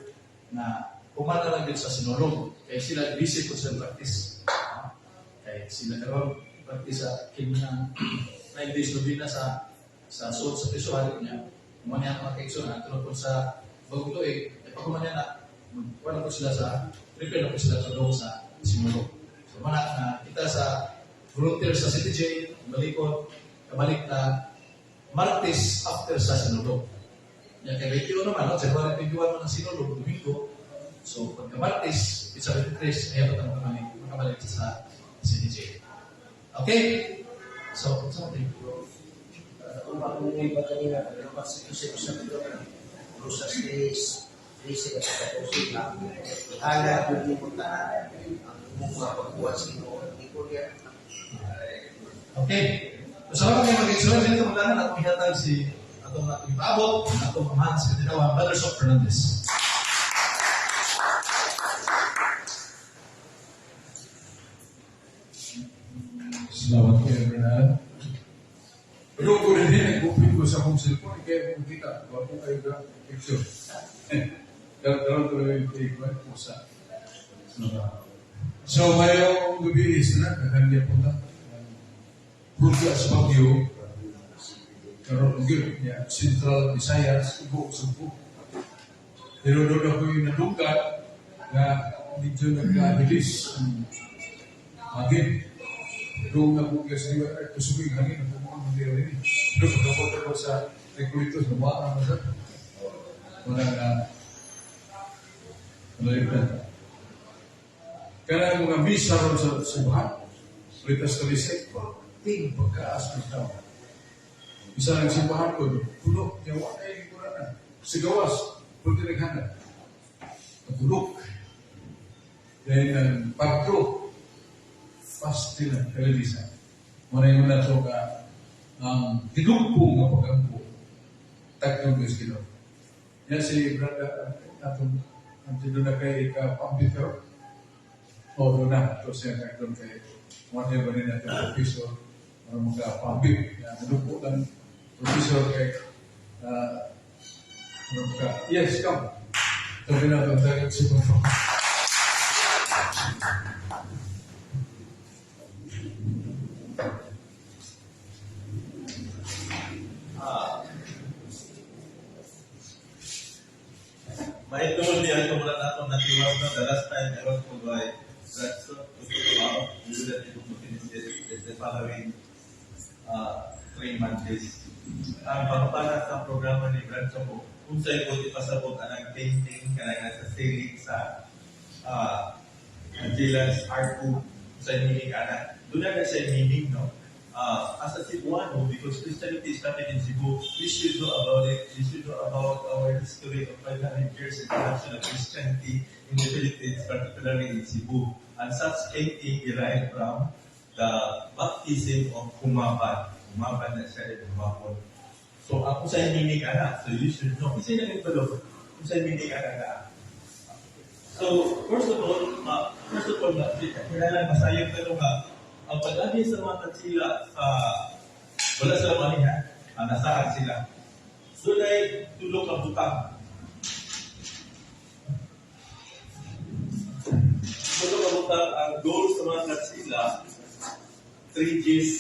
na kumana lang din sa sinulong. Kaya sila busy po sa practice. Kaya sila karoon practice sa kinang 9 days lubina sa suot sa pisuhan niya. Kumanya ang mga kaikso na tulad po sa bagong tuig. Pag kumanya na, wala po sila prepare na po sila sa doon sa sinulong. So mana kita sa volunteer sa City J, kabalik na Martes after sa sinulong. Yan kaya 21 naman, January 21 man ang sinulong, Domingo. So, pagka Martes, it's 73, ayaw pa kami makabalik sa CDJ. Okay? So, something. kung makunin ba kanina, pero kasi sa ito, Rosas Days, Days at Kapatosig lang, ihala kung yung puntaan, ang mga pagbuhat sa ino, hindi ko yan. Okay. So, salamat kayo mag-exulan dito maglanan at ihatag si atong ipaabot, atong pamahan sa Katinawa, Brother Sok Fernandez. Salamat kayo, Bernard. Pero ko rin nag-upit ko sa akong cellphone, kaya kung kita, wala po kayo ka picture. Daron ko rin yung ko sa So, mayroong gabi na, kakandya po na. Purga sa Baguio, karoon ng Central Visayas, Ibo-Sumpo. Pero doon ako yung nadungkat na medyo nagka-release ang hangin. Doon na po kasi kusubing hangin ang pumuang hindi rin. Doon pagkapunta ko sa Recruitos, namaan mo sa walang malalimutan. Kaya mga misa ron sa simbahan, Ritas Kalisay, ting pagkaas ng tao. Isa ng simbahan ko, puno, yawa ay kuranan. Sigawas, pwede naghanap. Pagulok. Then, pagtro, pasti na, kalilisan. Muna yung na ito ka, ang tinumpong na pagkampo, tatlong kilo. Yan si Brada, atong, ang tinuna kay Kapambit ka, o doon na, ito siya doon kay whatever rin natin professor para magka-pambit. Nalupo lang professor kay yes, come. Sabi na doon tayo si Papa. Mahitungod niya ito mula natin natiwas na daras tayo meron po ba ay Ratso, gusto ko ba? Dito the following 3 months. Ang pagpaparat ng programa ni Brancho mo, kung sa'yo po ipasabot ang painting ka na sa ceiling sa Angelas Art Book sa meaning ana. Doon na sa meaning, no? As a Cebuano, because Christianity started in Cebu, we should know about it. We should know about our history of 500 years international Christianity in the Philippines, particularly in Cebu. And such painting derived from the baptism of Humapan. Humapan na siya, Humapon. So, ako sa meaning ana, so you should know. Kasi na ito, kung sa meaning ana na. So, first of all, kailangan masayang ka nga, ang pag-adi sa mga katsila sa wala sila manihan, nasaan sila. So, dahil tulog ang butang. Tulog ang butang, ang goal sa mga katsila, 3 Gs.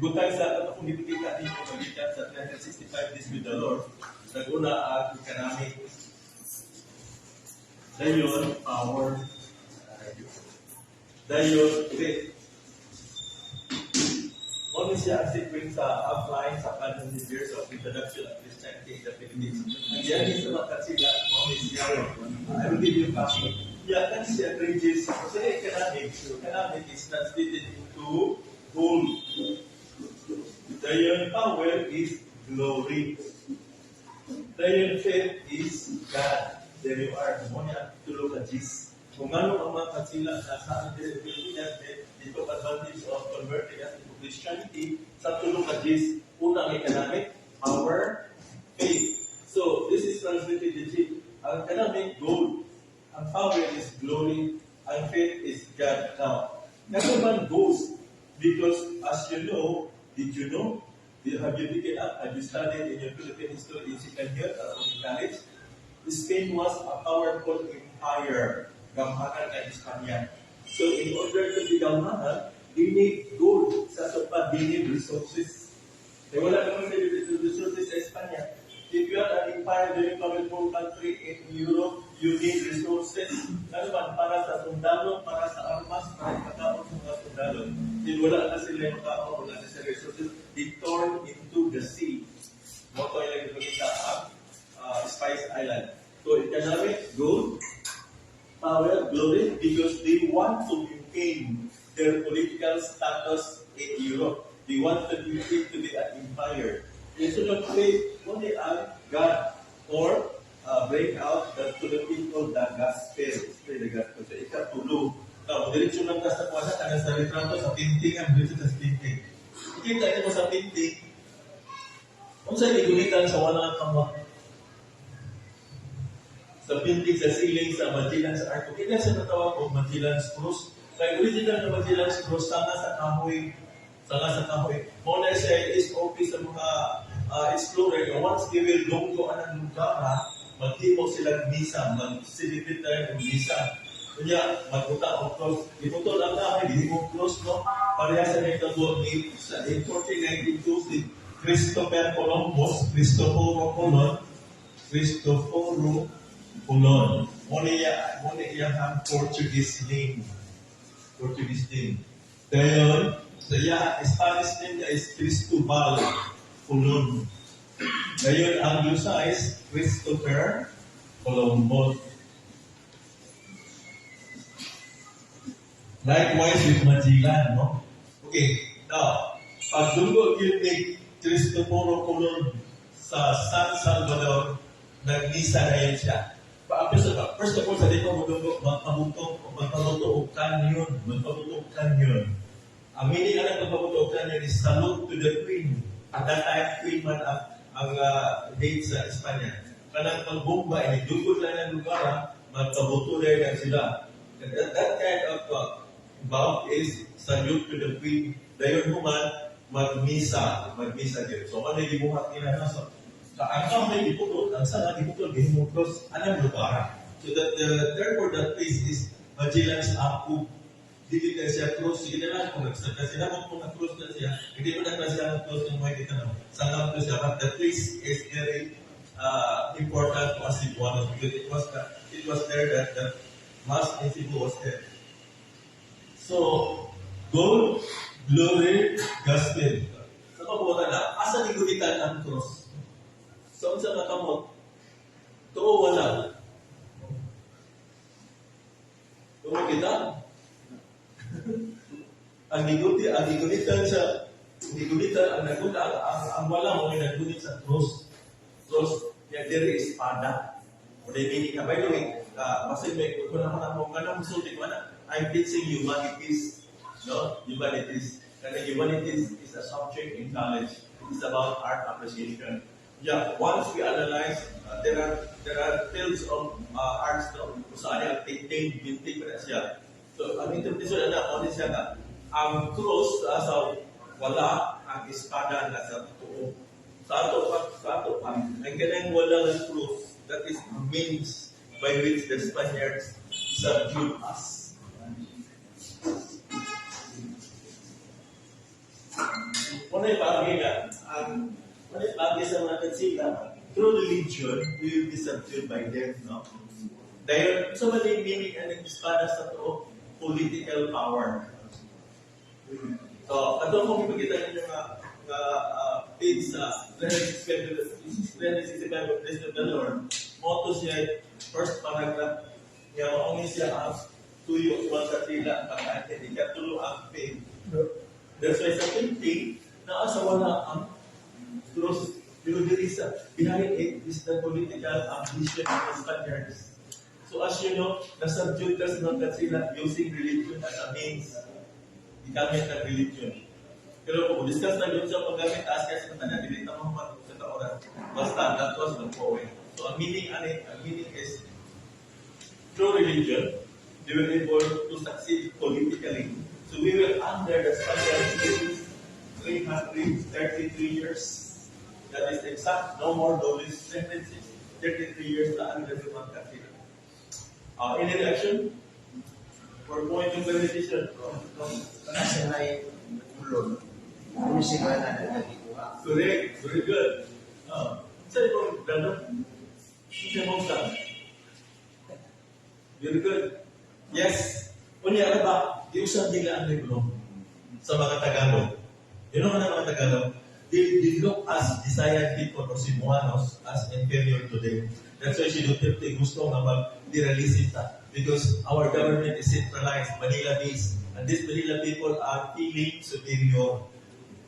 Butang sa ito kung ipikita ninyo magitan sa 365 days with the Lord. Nag-una ang economic. Dayon, power. Dayon, faith. Only siya ang sequence sa outline sa 100 years of introduction of Christianity in the Philippines. Ang yan sa mga katsila, only siya. I will give you a copy. Yeah, that's siya 3 Gs. So, economic is translated into gold. Dayon, power is glory. Dayon, faith is God. There you are. Muna tulog ka Gs. Kung ano ang mga katsila na saan din Pilipinas, dito advantage of converting us into Christianity, sa tulog ka Gs, unang economic, power, faith. So, this is translated in G. Ang economic, gold. Ang power is glory. Ang faith is God. Now, everyone goes because, as you know, did you know? Have you picked it up? Have you studied in your Philippine history in second year or in college? Spain was a powerful empire. Gamhanan ng Espanya. So, in order to be gamhanan, they need gold. Sa sopa, they need resources. Eh, wala naman sa resources sa Espanya. If you are an empire, very powerful country in Europe, you need resources. Ano man, para sa sundalo, para sa armas, para sa pagkaon sa mga sundalo. Then wala na sila yung pagkaon, wala na sila resources. They torn into the sea. Moto yung ipagkita ang Spice Island. So, economic, gold, power, glory, because they want to maintain their political status in Europe. They want to maintain to be an empire. Instead of faith, only ang God or bring out to the people the gospel. Spread the gospel. So, ikatulog. Now, diretsyo lang ka sa kuwasa, kaya sa retrato, sa painting, ang diretsyo sa painting. Ikita mo sa painting, kung saan igunitan sa walang kamwa, sa painting sa ceiling sa Magellan's Arc. Kaya sa natawag ko Magellan's Cross. Kaya original na Magellan's Cross, sanga sa kahoy. Muna siya SOP sa mga explorer. Once they will go to anong lugar, magtibok silang misa, mag-celebrate tayo ng misa. Kanya, magpunta o cross. Iputo lang na, hindi mo cross, no? Pareha sa nagtabo ni sa 1492 si Christopher Columbus, Cristoforo Colon. Muna ang Portuguese name. Dayon, saya Spanish name niya is Cristobal Colon. Dayon, ang Lusa is Christopher Columbus. Likewise with Magellan, no? Okay, now, pag dulog yun ni Cristoforo Colon sa San Salvador, nag-misa na yun siya. First of all, sa dito mo dulog, magpabuto o kanyon. Ang meaning ng magpabuto o kanyon is salute to the Queen. At that time, Queen man ang date sa Espanya. Kanang pagbomba, dulog lang ng lugar, magpabuto na sila. And that kind of bow is salute to the Queen. Dayon mo man, magmisa din. So, ano yung ibuhat nila na? So, ang may diputol, ang sana diputol, gihimutros, anong lugar? So, therefore, that place is Magellan's Arc. Hindi ka siya cross. Sige na lang kung nagsinamot mo na cross na siya, hindi mo na siya cross yung mga kita na. Sangat to siya. But the place is very important to us Cebuanos because it was there that the Mass in Cebu was there. So, gold, glory, gospel. Sa pabuotan na, asa ni gulitan ang cross? So, unsa nga kamot? Tuo wala. Tuo kita? ang gigulitan sa ang nagulat, ang wala mo ay nagulit sa cross. Cross, yan diri espada. O di bini ka, by the way, masin may kung naman mo ganang musulti ko na, I'm teaching humanities. No? Humanities. Kasi humanities is a subject in college. It's about art appreciation. Yeah, once we analyze, there are fields of arts no, kung saan yung painting, binti ko na siya. So, ang interpretation na ako siya na, ang cross sa wala, ang espada na sa totoo. Sa ato, ang ganang wala ng cross, that is means by which the Spaniards subdued us. Una'y bagay nga, una'y bagay sa mga katsila, through religion, we will be subdued by them, no? Dahil, sa mali meaning ang espada sa to, political power. So, ato kung ipagkita ninyo nga page sa 365 of Blessed of the Lord, motto siya, first paragraph, nga maungi siya ang tuyo sa katsila, pag-ante, ikatulo ang faith. There's why sa painting, naasa wala ang cross. Pero there is behind it is the political ambition of the Spaniards. So as you know, nasubdued us ng katsila using religion as a means. Igamit ng religion. Pero kung discuss na yun sa paggamit, ask kasi na tanan, hindi na mo sa taoran. Basta, that was the point. So ang meaning is, through religion, they were able to succeed politically. So we were under the Spaniards 333 years. That is exact, no more those 33 years na under the Mankatina. Any reaction? For point of verification. Kasi may ulon. Ano si Mana na nagikuha? Correct, very good. Sa ito, Brandon? Siya mong saan? Very good. Yes. Unya na ba? Iusap nila ang libro sa mga Tagalog. You know mga Tagalog? They look as Visayan people or Cebuanos as inferior to them. That's why si Duterte gusto nga mag-liberalism ta. Because our government is centralized, Manila-based. And these Manila people are feeling superior.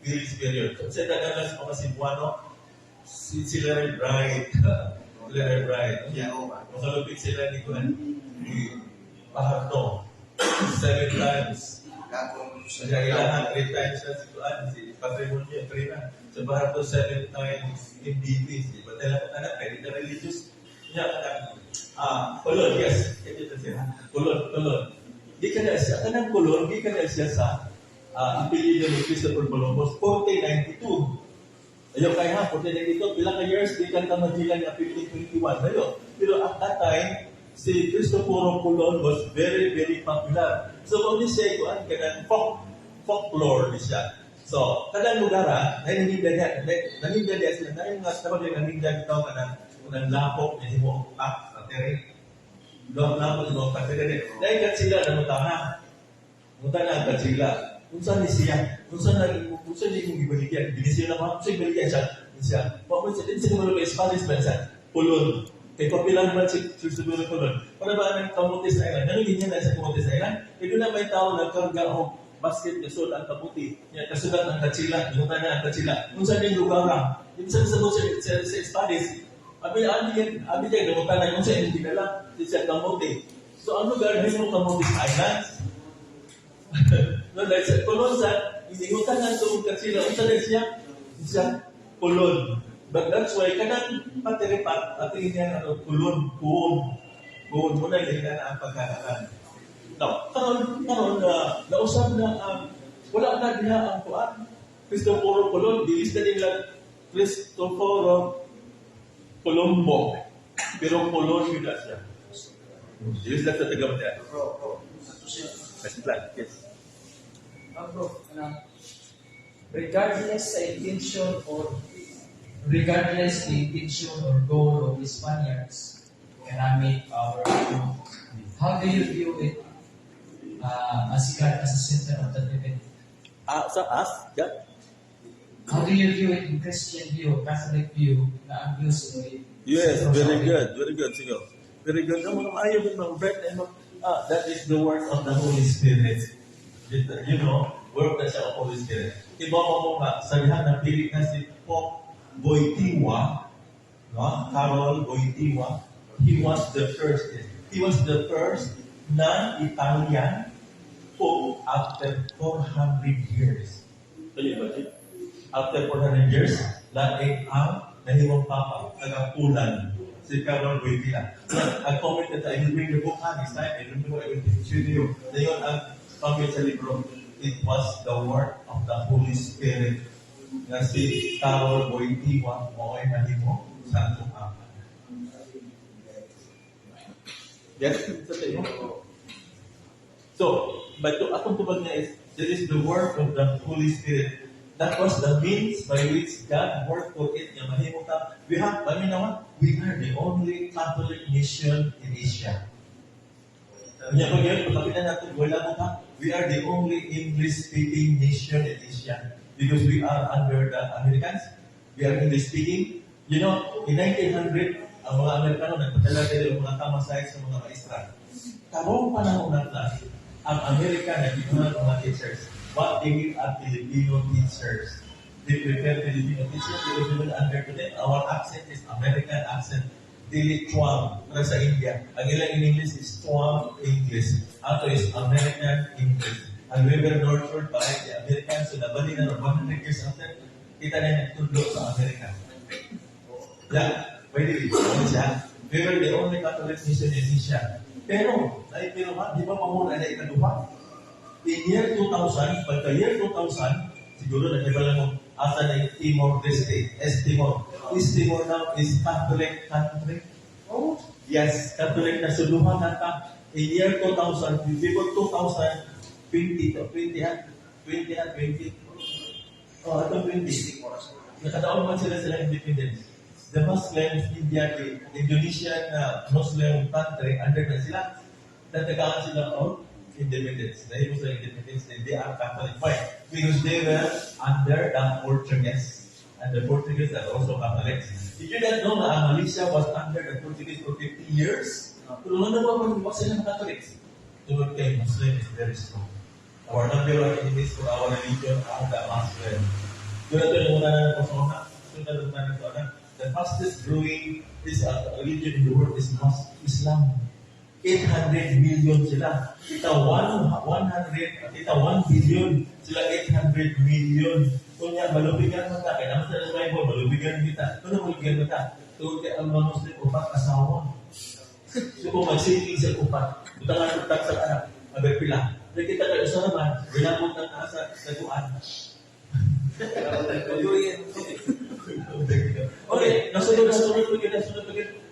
Feeling superior. Sa Tagalog sa mga Cebuano, sila rin bright. Sila rin bright. Makalupit sila ni Paharto. 7 times. Sa kailangan 3 times na situan. Si patrimonio, 3 na. Sa Paharto, 7 times MDP. Si Batela Patanak, kaya di na religious. Kaya kulon, yes. Kulon. Di ka na siya. Kanang kulon, di ka na siya sa apelido ni Christopher Columbus, 1492. Ayaw kaya ha, 1492. Bilang ka years, di ka Magellan na 1521. Ayaw. Pero at that time, si Cristoforo Colon was very, very popular. So, kung di siya ikuan, kanang folklore ni siya. So, kadang lugar naninigyan niya sila, na yung tawag yung naninigyan ito ng lapok, na himuok sa teri. Lapok, himuok sa teri. Dahil kat sila, namutana ang kat sila. Kung saan ni siya, kung saan niya yung ibaligyan, binisyo na mga, kung saan ibaligyan siya. Kung saan din siya mga Spanish man siya, Colon. Kaya popular naman si Cristobal Colon. Para ba ang Camotes Island? Nanungin niya na sa Camotes Island? Ito na may tao na karga o basket kasod ang kaputi. Kasugat ang katsila. Inutan na ang katsila. Kung saan yung lugar lang. Yung saan sa Spanish. Abi diyan, namutan na yung saan yung dinala. Siya Camote. So ang lugar, hindi mo Camotes Island. No, dahil sa Colon sa, inutan na itong katsila. Kung saan siya? Colon. But that's why, kanang patiripat, at niya kulon muna yung na ang pagkakaroon. Now, karon nausap na wala na diha ang kuan. Cristoforo Colon, dilis na nila Cristoforo Colombo. Pero Colon yun na siya. Dilis na sa taga-matya. Yes. Bro, regardless the intention or goal of the Spaniards, economic, how do you view it? as God as a center of the divinity? So us, yeah. How do you view it in Christian view, Catholic view, na ang Diyos ay Yes, sentro sa very atin? good, Sigo. Very good. That is the work of the Holy Spirit. You know, work na siya of Holy Spirit. Iba mo nga, sabihan na pilit na si Pope Wojtyła, no? Karol Wojtyła. He was the first non-Italian Pope after 400 years. Can you imagine? After 400 years, laing ang nahimong Papa, nagapulan, si Karol Wojtyła. Ang-comment na tayo, he'll bring the book next time, I don't know, I will show you. Ngayon, ang comment sa libro, it was the work of the Holy Spirit na si Karol Wojtyła mo ay nahimong Santo Papa. Yes? So, but akong tubag niya is, that is the work of the Holy Spirit. That was the means by which God worked for it. We are the only Catholic nation in Asia. We are the only English-speaking nation in Asia because we are under the Americans. We are English-speaking. You know, in 1900, ang mga Amerikano nagpadala kayo ng mga tamasay sa mga maestra. Karong panahon na ang Amerika nagtutulungan ng mga teachers. What they need are Filipino teachers. They prepare Filipino teachers because we will understand our accent is American accent. Dili Tuam. Para sa India, ang ilang in English is Tuam English. Ato is American English. Ang Weber Northford, parang the Americans, so nabali na 100 years after, kita na nagtudlo sa Amerika. Yeah, by the way, siya. We were the only Catholic nation in Asia. Pero di ba mamuna na ikaduha? In year 2000, pagka year 2000, siguro nagkibala mo, asa na Timor-Leste, Timor. East Timor now is Catholic country. Oh, yes, Catholic na suluhan nata. In year 2000, before 2020. Oh, ito 20. Nakataon man sila independence. The Muslims, India, the Indonesian Muslim country, under na sila, natagaan sila of independence. Dahil sa independence, they are Catholic. Why? Because they were under the Portuguese. And the Portuguese are also Catholics. Did you not know that Malaysia was under the Portuguese for 50 years? Tulungan na ba sila ng Catholics? Tulungan kay Muslim is very strong. Our number one enemies for our religion are the Muslim. Tulad ito yung una na ng the fastest growing religion in the world is Islam. 800 million sila. Kita 1 billion. Sila 800 million. Kunya, malubigan mo ta. Kaya naman sa Bible, malubigan kita. Ano malubigan mo ta? Tungkol kaya ang mga Muslim, upat asawa. So kung mag-singing sa upat, butangan utak sa anak, agad-pila. Nakita kayo sa naman, binabot ng nasa naguan. Okay, nasunod.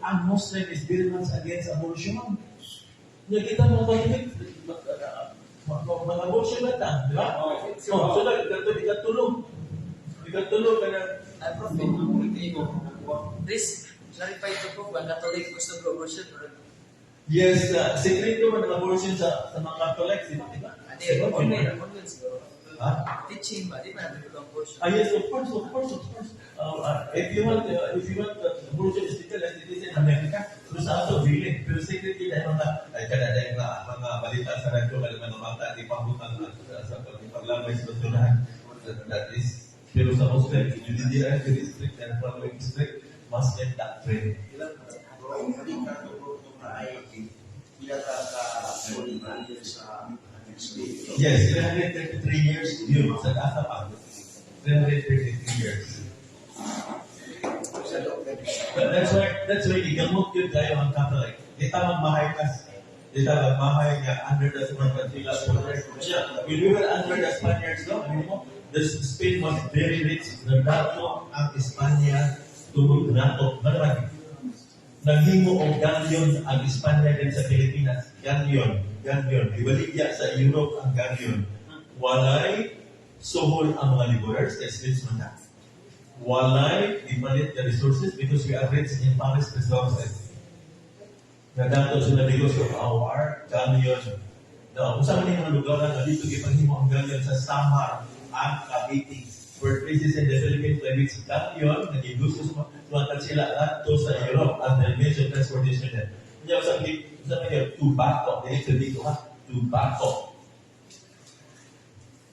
Ang Muslim is very much against abortion. Nakita mo ba mga abortion na ta, di ba? So, ikatulog ka na. Prophet, please clarify to prove ang Catholic gusto ng abortion. Yes, sekreto man ang abortion sa mga Catholics, di ba? Teaching ba? Di ba natin ito ang abortion? Yes, of course. If you want abortion is legalized, it is in America. Pero sa ato, really. Pero secretly, dahil mga balita sa radyo, alam mga mata, di pangutang sa paglamay sa tunahan. That is, pero sa Muslim, hindi rin very strict and following strict Muslim doctrine. Yes, 333 years yun. Sa kasa pa. 333 years. But that's why igamot yun tayo ang Catholic. Di tamang mahay kas. Di tamang mahay nga under the Spaniards. When we were under the Spaniards, the Spain was very rich. Nagdato ang Espanya tungod nato. Manaman, naghingo og galyon ang Espanya din sa Pilipinas. Galyon. Ibaligya sa Europe ang galyon. Walay suhol ang mga laborers, slaves man na. Walay ipalit the resources because we are rich in forest resources. Nadato sila because of our galleon. Now, usa man yung mga lugar na dito ipanghimo ang galyon sa Samar ang Cavite. Where places in the Philippines by which galyon naging gusto sumatag sila ato sa Europe at the means of transportation there. Kaya sa mga tobacco, dito ha, tobacco.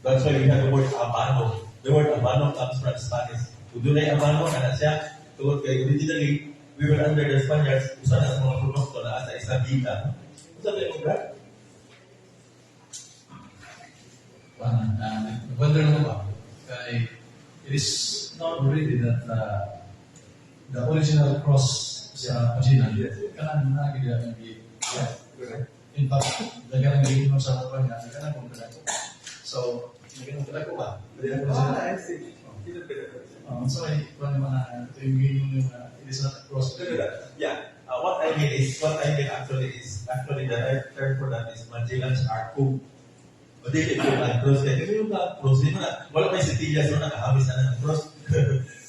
That's why we have the word abano. The word abano comes from Spanish. Kung doon ay abano, kana siya, tungkol kay originally, we were under the Spaniards, usa na sa mga produkto na sa isang bita. Usa na yung brad? Wonder naman ba? Kay, it is not really that the original cross sa Pagina, kanan na gila ng in fact, dagan ang gilin mo sa mga niya, kanan kung kadako. So, naging ang kadako ba? I see. So, kung naman ito yung gilin yung it is not a cross. Yeah. What I mean actually the right term for that is Magellan's Arco. O dili ko ang cross kaya yung cross din na wala may sitillas na nakahabis na ng cross.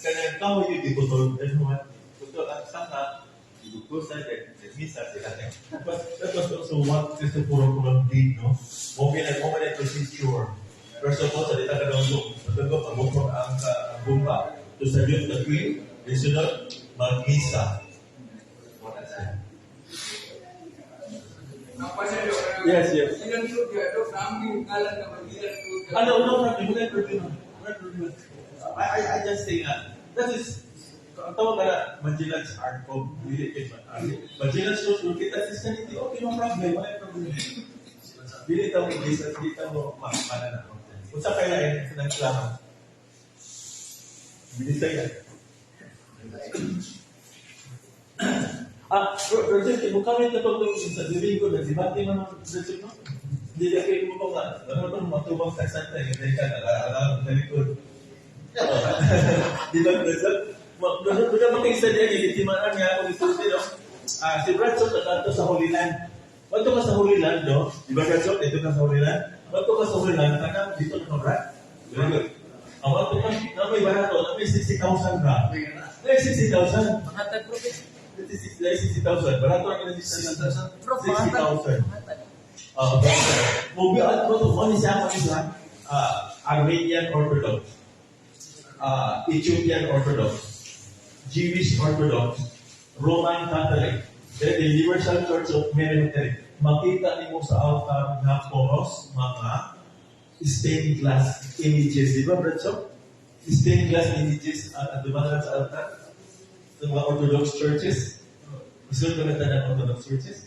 Kaya kamo yung diputol ano putol at saka diputol sa misa sila. But that was also what Cristoforo did, no? Moment procedure. First of all, sa dita ka daw yung pagbubukan ang bumba to salute the Queen, National Mag-misa. Yes. I just think that is ang tawag na Magellan's Arco. Magellan's Toolkit at Christianity, okay, no problem. Wala problem. Dili tayo business, dili tayo makapala na. Kung sa kaya yun, nagklama. Dili tayo. President, kung kami natutulong sa diring ko, nagbibati man ang president, no? Hindi na kayo mo pa nga, ano itong matubang sa santa, hindi ka nag-aaral ng likod. Di ba, president? Doon na makikisa niya, itimanan niya kung isusi, no? Si Bradshaw, natato sa Holy Land. Bato ka sa Holy Land, no? Di ba, Bradshaw, dito ka sa Holy Land? Bato ka sa Holy Land, kanang dito na, Brad? Very good. Ang bato ka, na may barato, na may 60,000 ba? May 60,000. Mahatag profit. 60,000. Barato ang ilang 60,000. 60,000. Mobil at bato, ano siya mga Armenian Orthodox, Ethiopian Orthodox, Jewish Orthodox, Roman Catholic, the Universal Church of Mary Magdalene. Makita niyo sa altar na poros, mga stained glass images. Di ba, Bradshaw? Stained glass images at dumagan sa altar sa mga Orthodox churches. Gusto ko na ng Orthodox churches?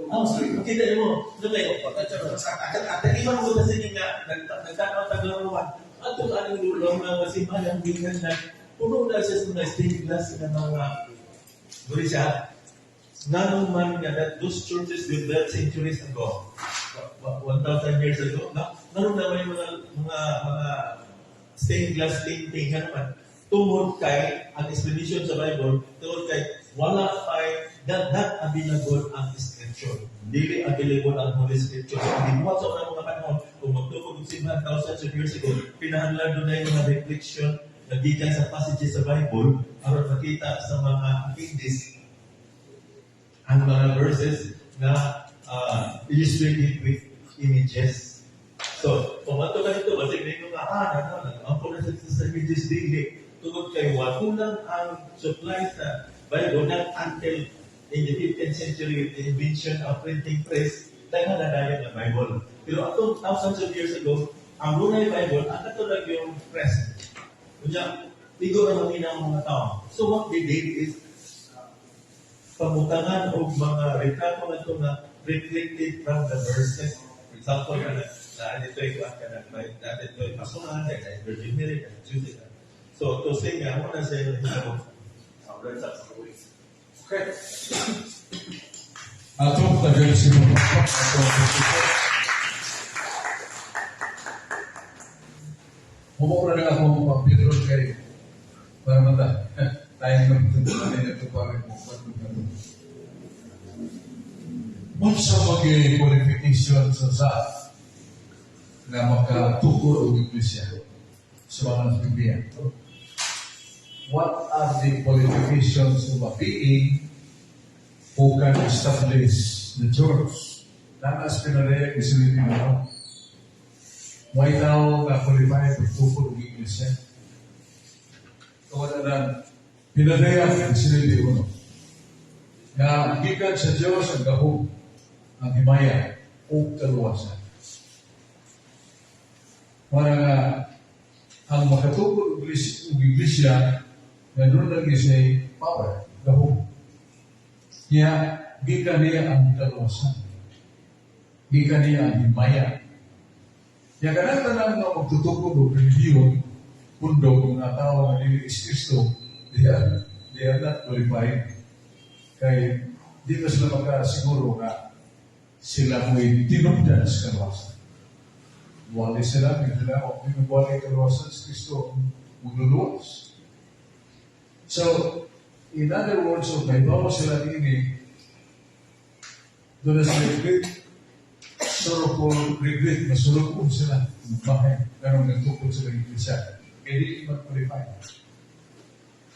Makita niyo mo. Ito kayo. At iba mo sa inyo nga, nagtatawag naman. At kung anong lulong na masimbahan, hindi na puno na siya sa mga stained glass na mga Burisha. None man that those churches were built centuries ago, 1,000 years ago. Naroon naman yung mga stained glass painting naman. Tungkol kay ang explanation sa Bible, tungkol kay wala kay that available ang scripture. Dili available ang Holy Scripture. Hindi mo sa mga panahon, kung magtukod ng 1,000 years ago, pinahanglan doon na yung mga reflection na gikan sa passages sa Bible para makita sa mga indies ang mga verses na illustrated with images. So, kung mato ka nito, basig na yung ang puna sa images dili, tungkol kay wakulang ang supply sa Bible na until in the 15th century with the invention of printing press, tayo na dayon ng Bible. Pero atong thousands of years ago, ang lunay Bible, ang katulad yung press. Kunya, tigo na maminang mga tao. So what they did is, pamutangan o mga retrato na ito na reflected from the verses. For example, ito ito ay pasungan, ay Virgin Mary, ay Judith. So, to say nga, ano na sa iyo na okay. Ato, tagal si Mama. Mumukula na ako mga Pedro kay para mata. Tayong magtutunan na ito para magpapagod. Unsa maging qualification sa na makatukor ang Iglesia sa mga Biblia? What are the qualifications of a being who can establish the church? Tanas pinaraya isilipin mo. May tao nga qualify pagtukod ng iglesia. Kung na pinaraya isilipin mo. Na gikan sa Diyos ang gahong, ang himaya, o kaluwasan. Para nga, ang makatukod ng iglesia, na doon lang isa'y power, gahong. Kaya, gikan niya ang kaluwasan. Gikan niya ang himaya. Kaya kanang-tanang na magtutukod o religion, pundo, kung natawa nga nila is Kristo, they are not qualified. Kaya di ba sila magkasiguro na sila mo'y tinubdan sa kaluwasan. Wali sila, o pinagwali kaluwasan sa Kristo magluluwas. So, in other words, may bawa sila ini, doon na sila regret, sorrowful regret, masulog sila, bakit? Pero nagtukod sila yung isa. Kaya di mag-qualify.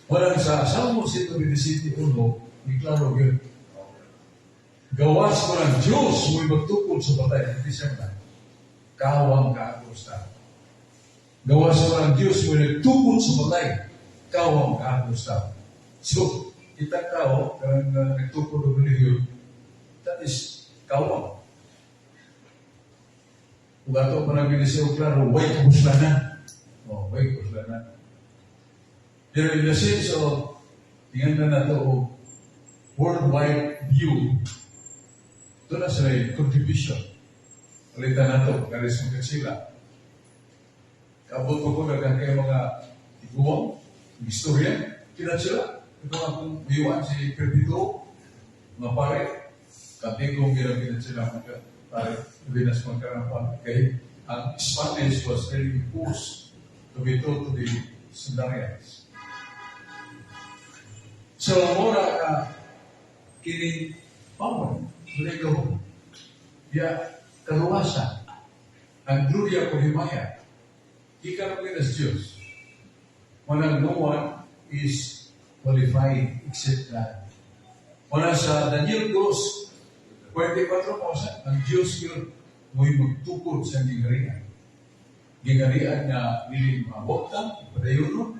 Walang sa Salmo 127, iklaro yun. Gawas mo ng Diyos, mo'y magtukod sa patay. Hindi siya na. Kawang kaagusta. Gawas mo ng Diyos, mo'y nagtukod sa patay. Kawang kaagusta. So, kita kao, karang nagtukod ng religion, that is kawang. Kung ato pa nabili siya, klaro, way kabuslanan. Way kabuslanan. Pero in the sense of, tingnan na ito, worldwide view, ito na sila yung contribution. Palitan na ito, karis mga sila. Kabot ko kayo mga iguwang, historian, kina sila. Ito akong iwan si Perpito, mga pare, katingkong kina sila mga pare, Vinas magkarampan. Kaya ang Spanish was very opposed to be taught to the Sundarians. So, mura ka, kini pamon, legaw, ya kaluwasan, ang gloria ko himaya, ikaw as Diyos. Walang no one is qualified except God. Wala sa Daniel 2:24, ang Diyos yun, mo'y magtukod sa gingarian. Gingarian na nili maboktan, padayon,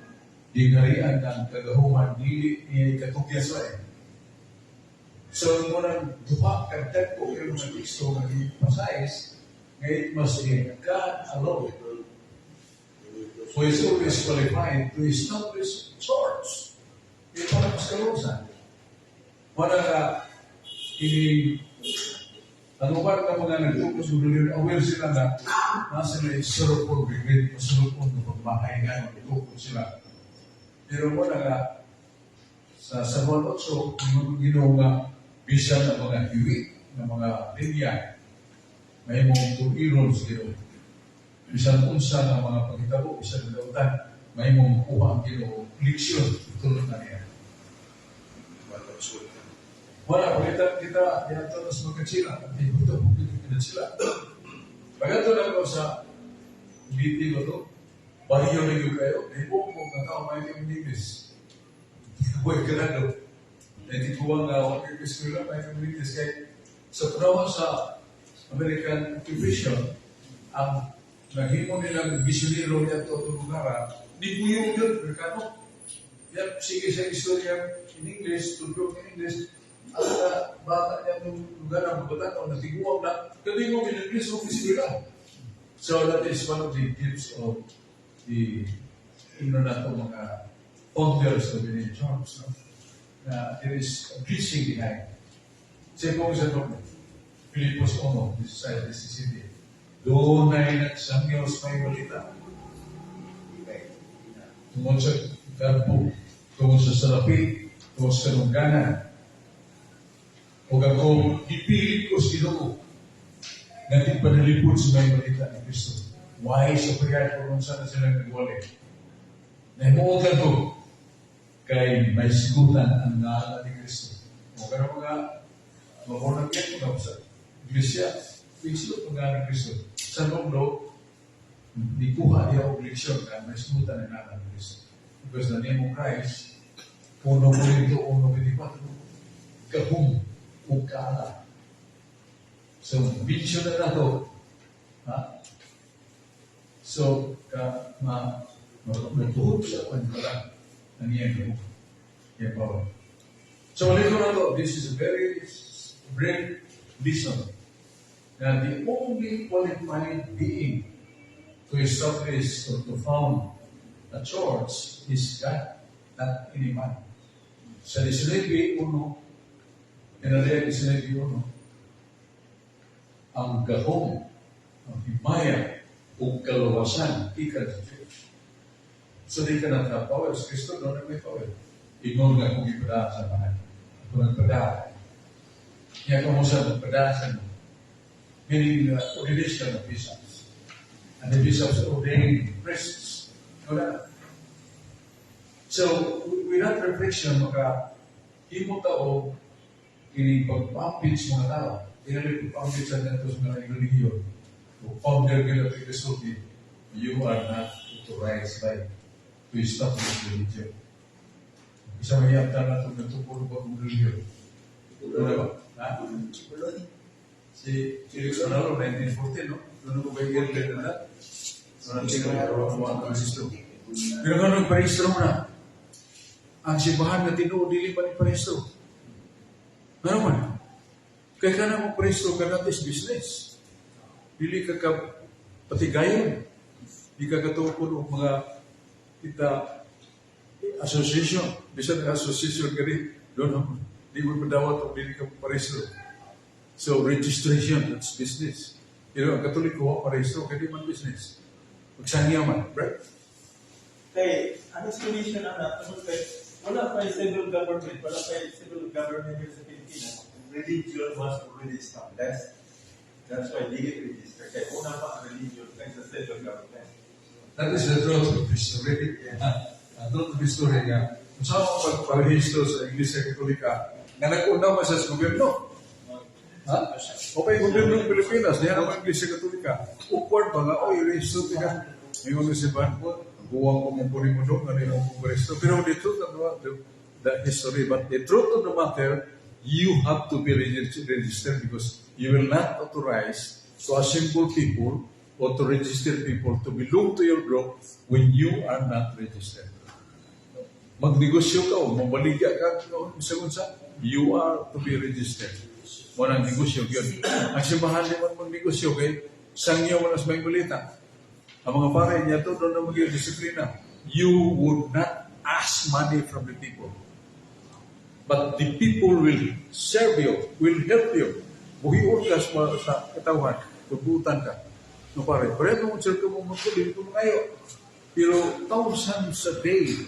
gingarian ng kagahuman nili ni katukyasoy. So, ngunang duha kagdag ko yung mga teksto na ipasayas, ngayon mas God alone who is always qualified to establish church. Ito na mas kalusan. Wala ka, ang ubar ka mga nagtukos ng religion, aware sila na nasa na sorrowful regret, masulupon ng pagbahay nga, nagtukos sila. Pero wala ka, sa Samuel 8, yung ginawa bisan ng mga hiwi, ng mga linya, may mong tuliron sa Ginoo. Bisan unsa ng mga pagkitabo, bisan ng lautan, may mong kuha ang Ginoo, leksyon, tulad na niya. Wala, kita todos magkatsila, hindi ko ito, hindi sila. Pagkato lang ko sa meeting ko ito, bahiyo na yung kayo, hindi po kung natao may yung English. Huwag ka na doon. Hindi ko ang English ko lang, may yung English. Kaya sa panahon sa American Occupation, ang naghimo nilang misyonero niya ito itong lugar, di po yung yun, Amerikano. Yan, sige sa istorya in English, tudrog in English, at bata niya ng lugar ng mabutan o natiguang na, kasi mo in-English o misyonero. So that is one of the gifts of the mga founders of the church. No? There is a preaching behind. Say po sa doon, Filipos 1, this side, this is city. Doon ay nagsangyaw sa may balita. Tungkol sa garbo, tungkol sa salapi, tungkol sa kanungganan. O ako, ipilit ko si Ginoo na tigpanalipod sa may balita ni Kristo. Why sa pagkat kung saan sila nagwali? Nahimuotan ko kay may sigutan ang ngalan ni Kristo. O pero mga mamunag yan ko sa iglesia, pisilot ang ngalan ni Kristo. Sa mundo, di kuha niya o leksyon ka may sigutan ang ngalan ni Kristo. Because the name of Christ, 1:24, gahum o kaala. So, mention na to. Ha? So, matuhod siya kung wala nangyayari mo. Kaya pa. So, ulit ko na to. This is a very great lesson. Na the only qualified being to establish or to found a church is God, not any man. Sa 19:1, Inalaya 19:1, ang gahong, ang himaya, o kaluwasan, ikan sa church. So di ka natapawa, sa Kristo, doon na may power. Ingon nga kung ipada sa bahay. Kung nagpada. Kaya kung mo sa nagpada sa meaning the ordination of bishops. And the bishops ordained priests. Wala. So, with that reflection, himo tao, ini pagpapit sa mga tao. Hindi pagpapit sa mga religion. O founder ka na Kristoki, you are not authorized by to establish religion. Isa mayabda na itong natupuro ba ng religion? Ano ba? Ha? Si Felix Manalo, 1914, no? Ano ba yung year na? Pero kung nagparehistro mo na, ang simbahan na tinuod, dili pa ni parehistro. Ano man? Kaya ka na magparehistro ka natin is business. Dili ka patigayon. Di ka katukod o mga kita association. Bisa na association ka rin. Doon di mo padawat o dili ka parehistro. So, registration, that's business. Pero ang Katoliko, parehistro, kaya di man business. Magsangya man, right? Kaya, ang explanation na wala pa yung civil government, wala pa yung civil government here sa Pilipinas. Religion was already established. That's why they get registered. Kaya una pa ang religion kaysa civil government. That is the truth of history. Ang truth of history nga. Kung saan mo pagparehistro sa Iglesia Katolika, nga nag-una pa sa gobyerno. Ha? O pa yung gobyerno ng Pilipinas, niya naman Iglesia Katolika. Upward ba nga, i-rehistro ka. May mga sipan, buwang ko mong puri mo doon, ganun mong puri-rehistro. Pero the truth of the history, but the truth of the matter, you have to be registered because you will not authorize to assemble people or to register people to belong to your group when you are not registered. Magnegosyo ka o mabaligya ka sa you are to be registered. Walang negosyo yun. Ang simbahan naman magnegosyo kay sangyo mo nas may balita. Ang mga pare niya to doon na maging disiplina. You would not ask money from the people. But the people will serve you, will help you. Buhiyon ka sa katawan, pagbutan ka. No pare, pareho mong sir ka mong magpuli, ito ngayon. Pero thousands a day.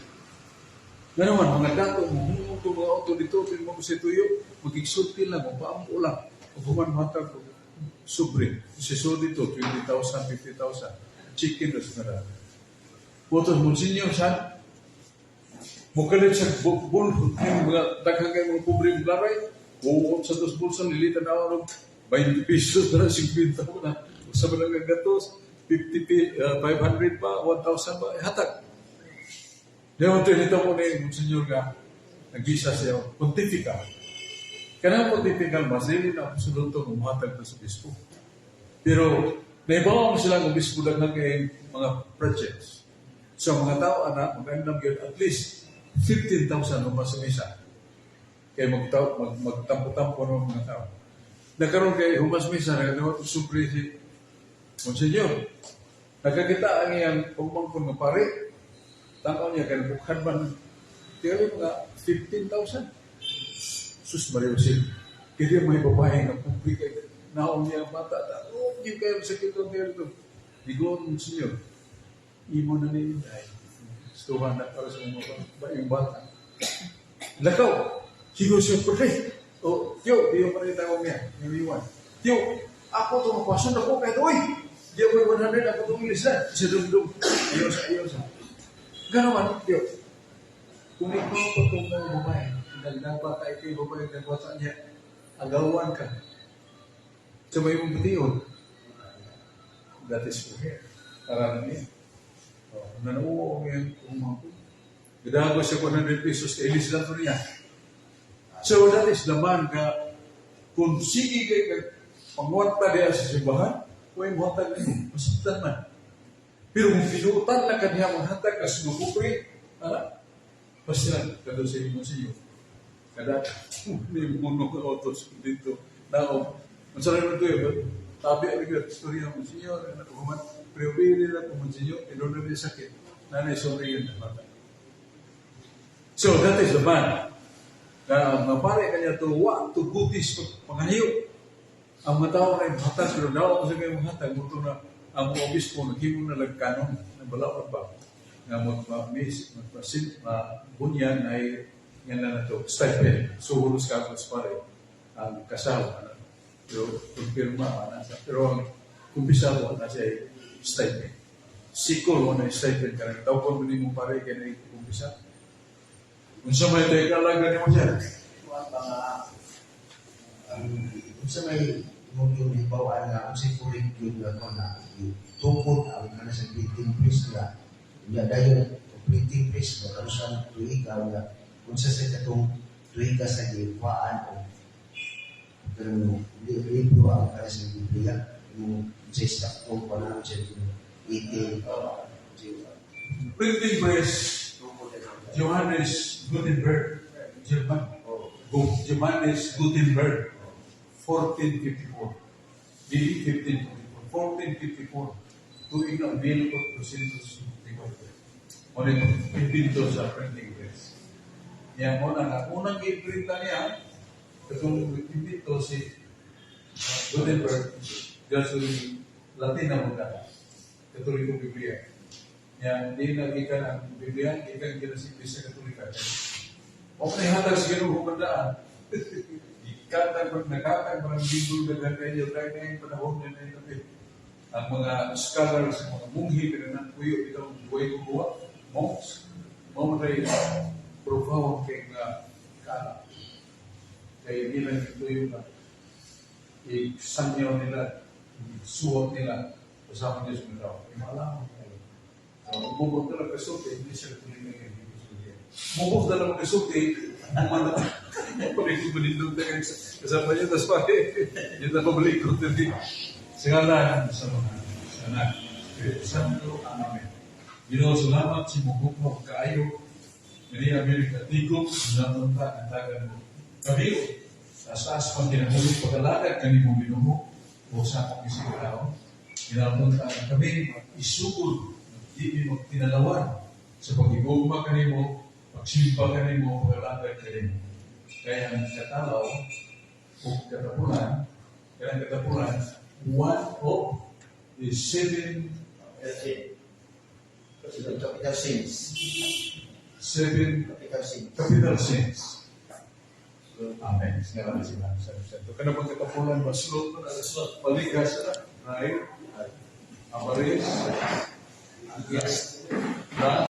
Ganaman, mga dato mo, mga auto dito, mo sa tuyo, mag-exultin lang, magpaampo lang. Pag human-matag ko, sobre. Siso dito, 20,000, 50,000. Chicken na sa nara. Putos mo, sinyo, saan? Mukalit sa bulhot, yung mga daghang kayo mga pobre yung laray, o sa dos bulsa, nilita na ako, 20 pesos na 50 na. Sa mga gatos, 500 pa, 1,000 pa, hatag. Diyan ito mo na yung senyor ka, nag-isa siya, pontifical. Kanang pontifical, mas hindi na absoluto umuhatag na sa bispo. Pero, naibawa mo silang bispo lang ng mga projects. So, mga tao, mag-andam yun, at least 15,000 naman sa misa. Kaya magtampo-tampo ng mga tao. Nagkaroon kay Humas Misa, nagkaroon supri si Monsignor. Nagkakita ang iyang pagmangkon ng pare. Tangkaw niya, kaya bukhan man. Kaya mga 15,000. Sus Maria Jose. Kaya may babae na publik ay naon niya ang mata. Oh, hindi kayo sakit ang kaya ito. Digon, Monsignor. Imo na niya. Stuhan na para sa mga yung bata. Lakaw. Higo siya pare. O, tiyo pa rin tawag niya. Niliwan. Tiyo, ako itong mapasun ako kahit, uy! Di ako 100, ako itong ilisan. Isa dumdum. Ayaw sa. Ganaman, tiyo. Kung ikaw pa itong mga babae, nagdapa ka ikaw yung babae, nagwasa niya, agawan ka. Sa may mong batiyon, that is for her. Paranan niya. Nanuo yan kung mga po. Gadago siya 100 pesos, ilis lang ito niya. So that is the man ka, kung sige kayo Pangwanta dia sa simbahan, kung yung hatag niyo, masaktan man. Pero kung pinuutan na kaniya manghatag na sumupupri, basta lang, kada sa inyo sa iyo. Kada, may muno ka otos dito. Now, masalang na ito yun, tabi ang ito, istorya mo sa iyo, pero pili lang kung sa iyo, inunan niya sakit, nanay sorry yun na bata. So, that is the man. Na mapare kanya to, to Buddhist pangahiyo. Ang mga tao na yung hatag, pero daw ako sa kanyang hatag, muto na ang mga obispo, naghimo na lagkanon, na balaw ba? Nga magpa-miss, magpa-bunyan ay yan na ito, stipend. So, hulos ka ako pare, ang kasal, pero kumpirma, pero ang kumpisa mo, nasa stipend. Sikol mo na stipend ka na, tawag mo din mo pare, kaya na kumpisa. Kung sa may tayo kalaga niyo mo dyan, Kung sa may yung ibawaan na kung sa curriculum na ko na tukod ang kana sa printing press na niya dayon printing press na karusan tuiga na kung sa katong tuiga sa giwaan o pero libro ang kana sa Biblia yung sa stock pa na sa ite printing press, Johannes Gutenberg, German. Johannes Gutenberg, 1454. Dili 1544. 1454. Tuig ng 1854. Muna ito, impinto sa printing press. Yan mo na, unang i-printa niya, itong impinto si Gutenberg, gasoline, Latin na muna. Katolikong Biblia. Yan, di nagika ng Biblia, ikan kinasipis sa Katolika. O kung ihatag sa ganun humandaan, ikatag pag nakatag, marang bingol na kayo, tayo na yung panahon na yun. Ang mga scholars, ang mga munghi, pinanang kuyo, itong buhay kukuha, monks, mamatay profound kay kanak. Kaya nila ito yung isanyaw nila, suot nila, kasama niya sa mga tao. Imalaman kayo. Mubog na lang kasulti, hindi siya tuloy na yung mubog na lang kasulti, umana. Pagay ko manindog na kayo kasama niya, tapos pake, yun na pabalik ko din. Singalan sa mga anak. Santo, amen. Ginoo, salamat si mubog mo kaayo. Hindi Amerika, tigok, namunta ang tagan mo. Kabiyo, taas-taas pang kinahulog pagkalagad, kanimo binuho, o sa akong isigurao. Ginapunta ang kami, isugod, hindi mo tinalawan sa pag-igugma kanimo, pagsimpa kanimo, pagkalagad kanimo. Kaya ang katalaw, o katapunan, one of the seven capital sins. Capital sins. Amen. Ngayon na sila. Kaya pag katapunan, maslot na alaslat, paligas na, right? Amaris,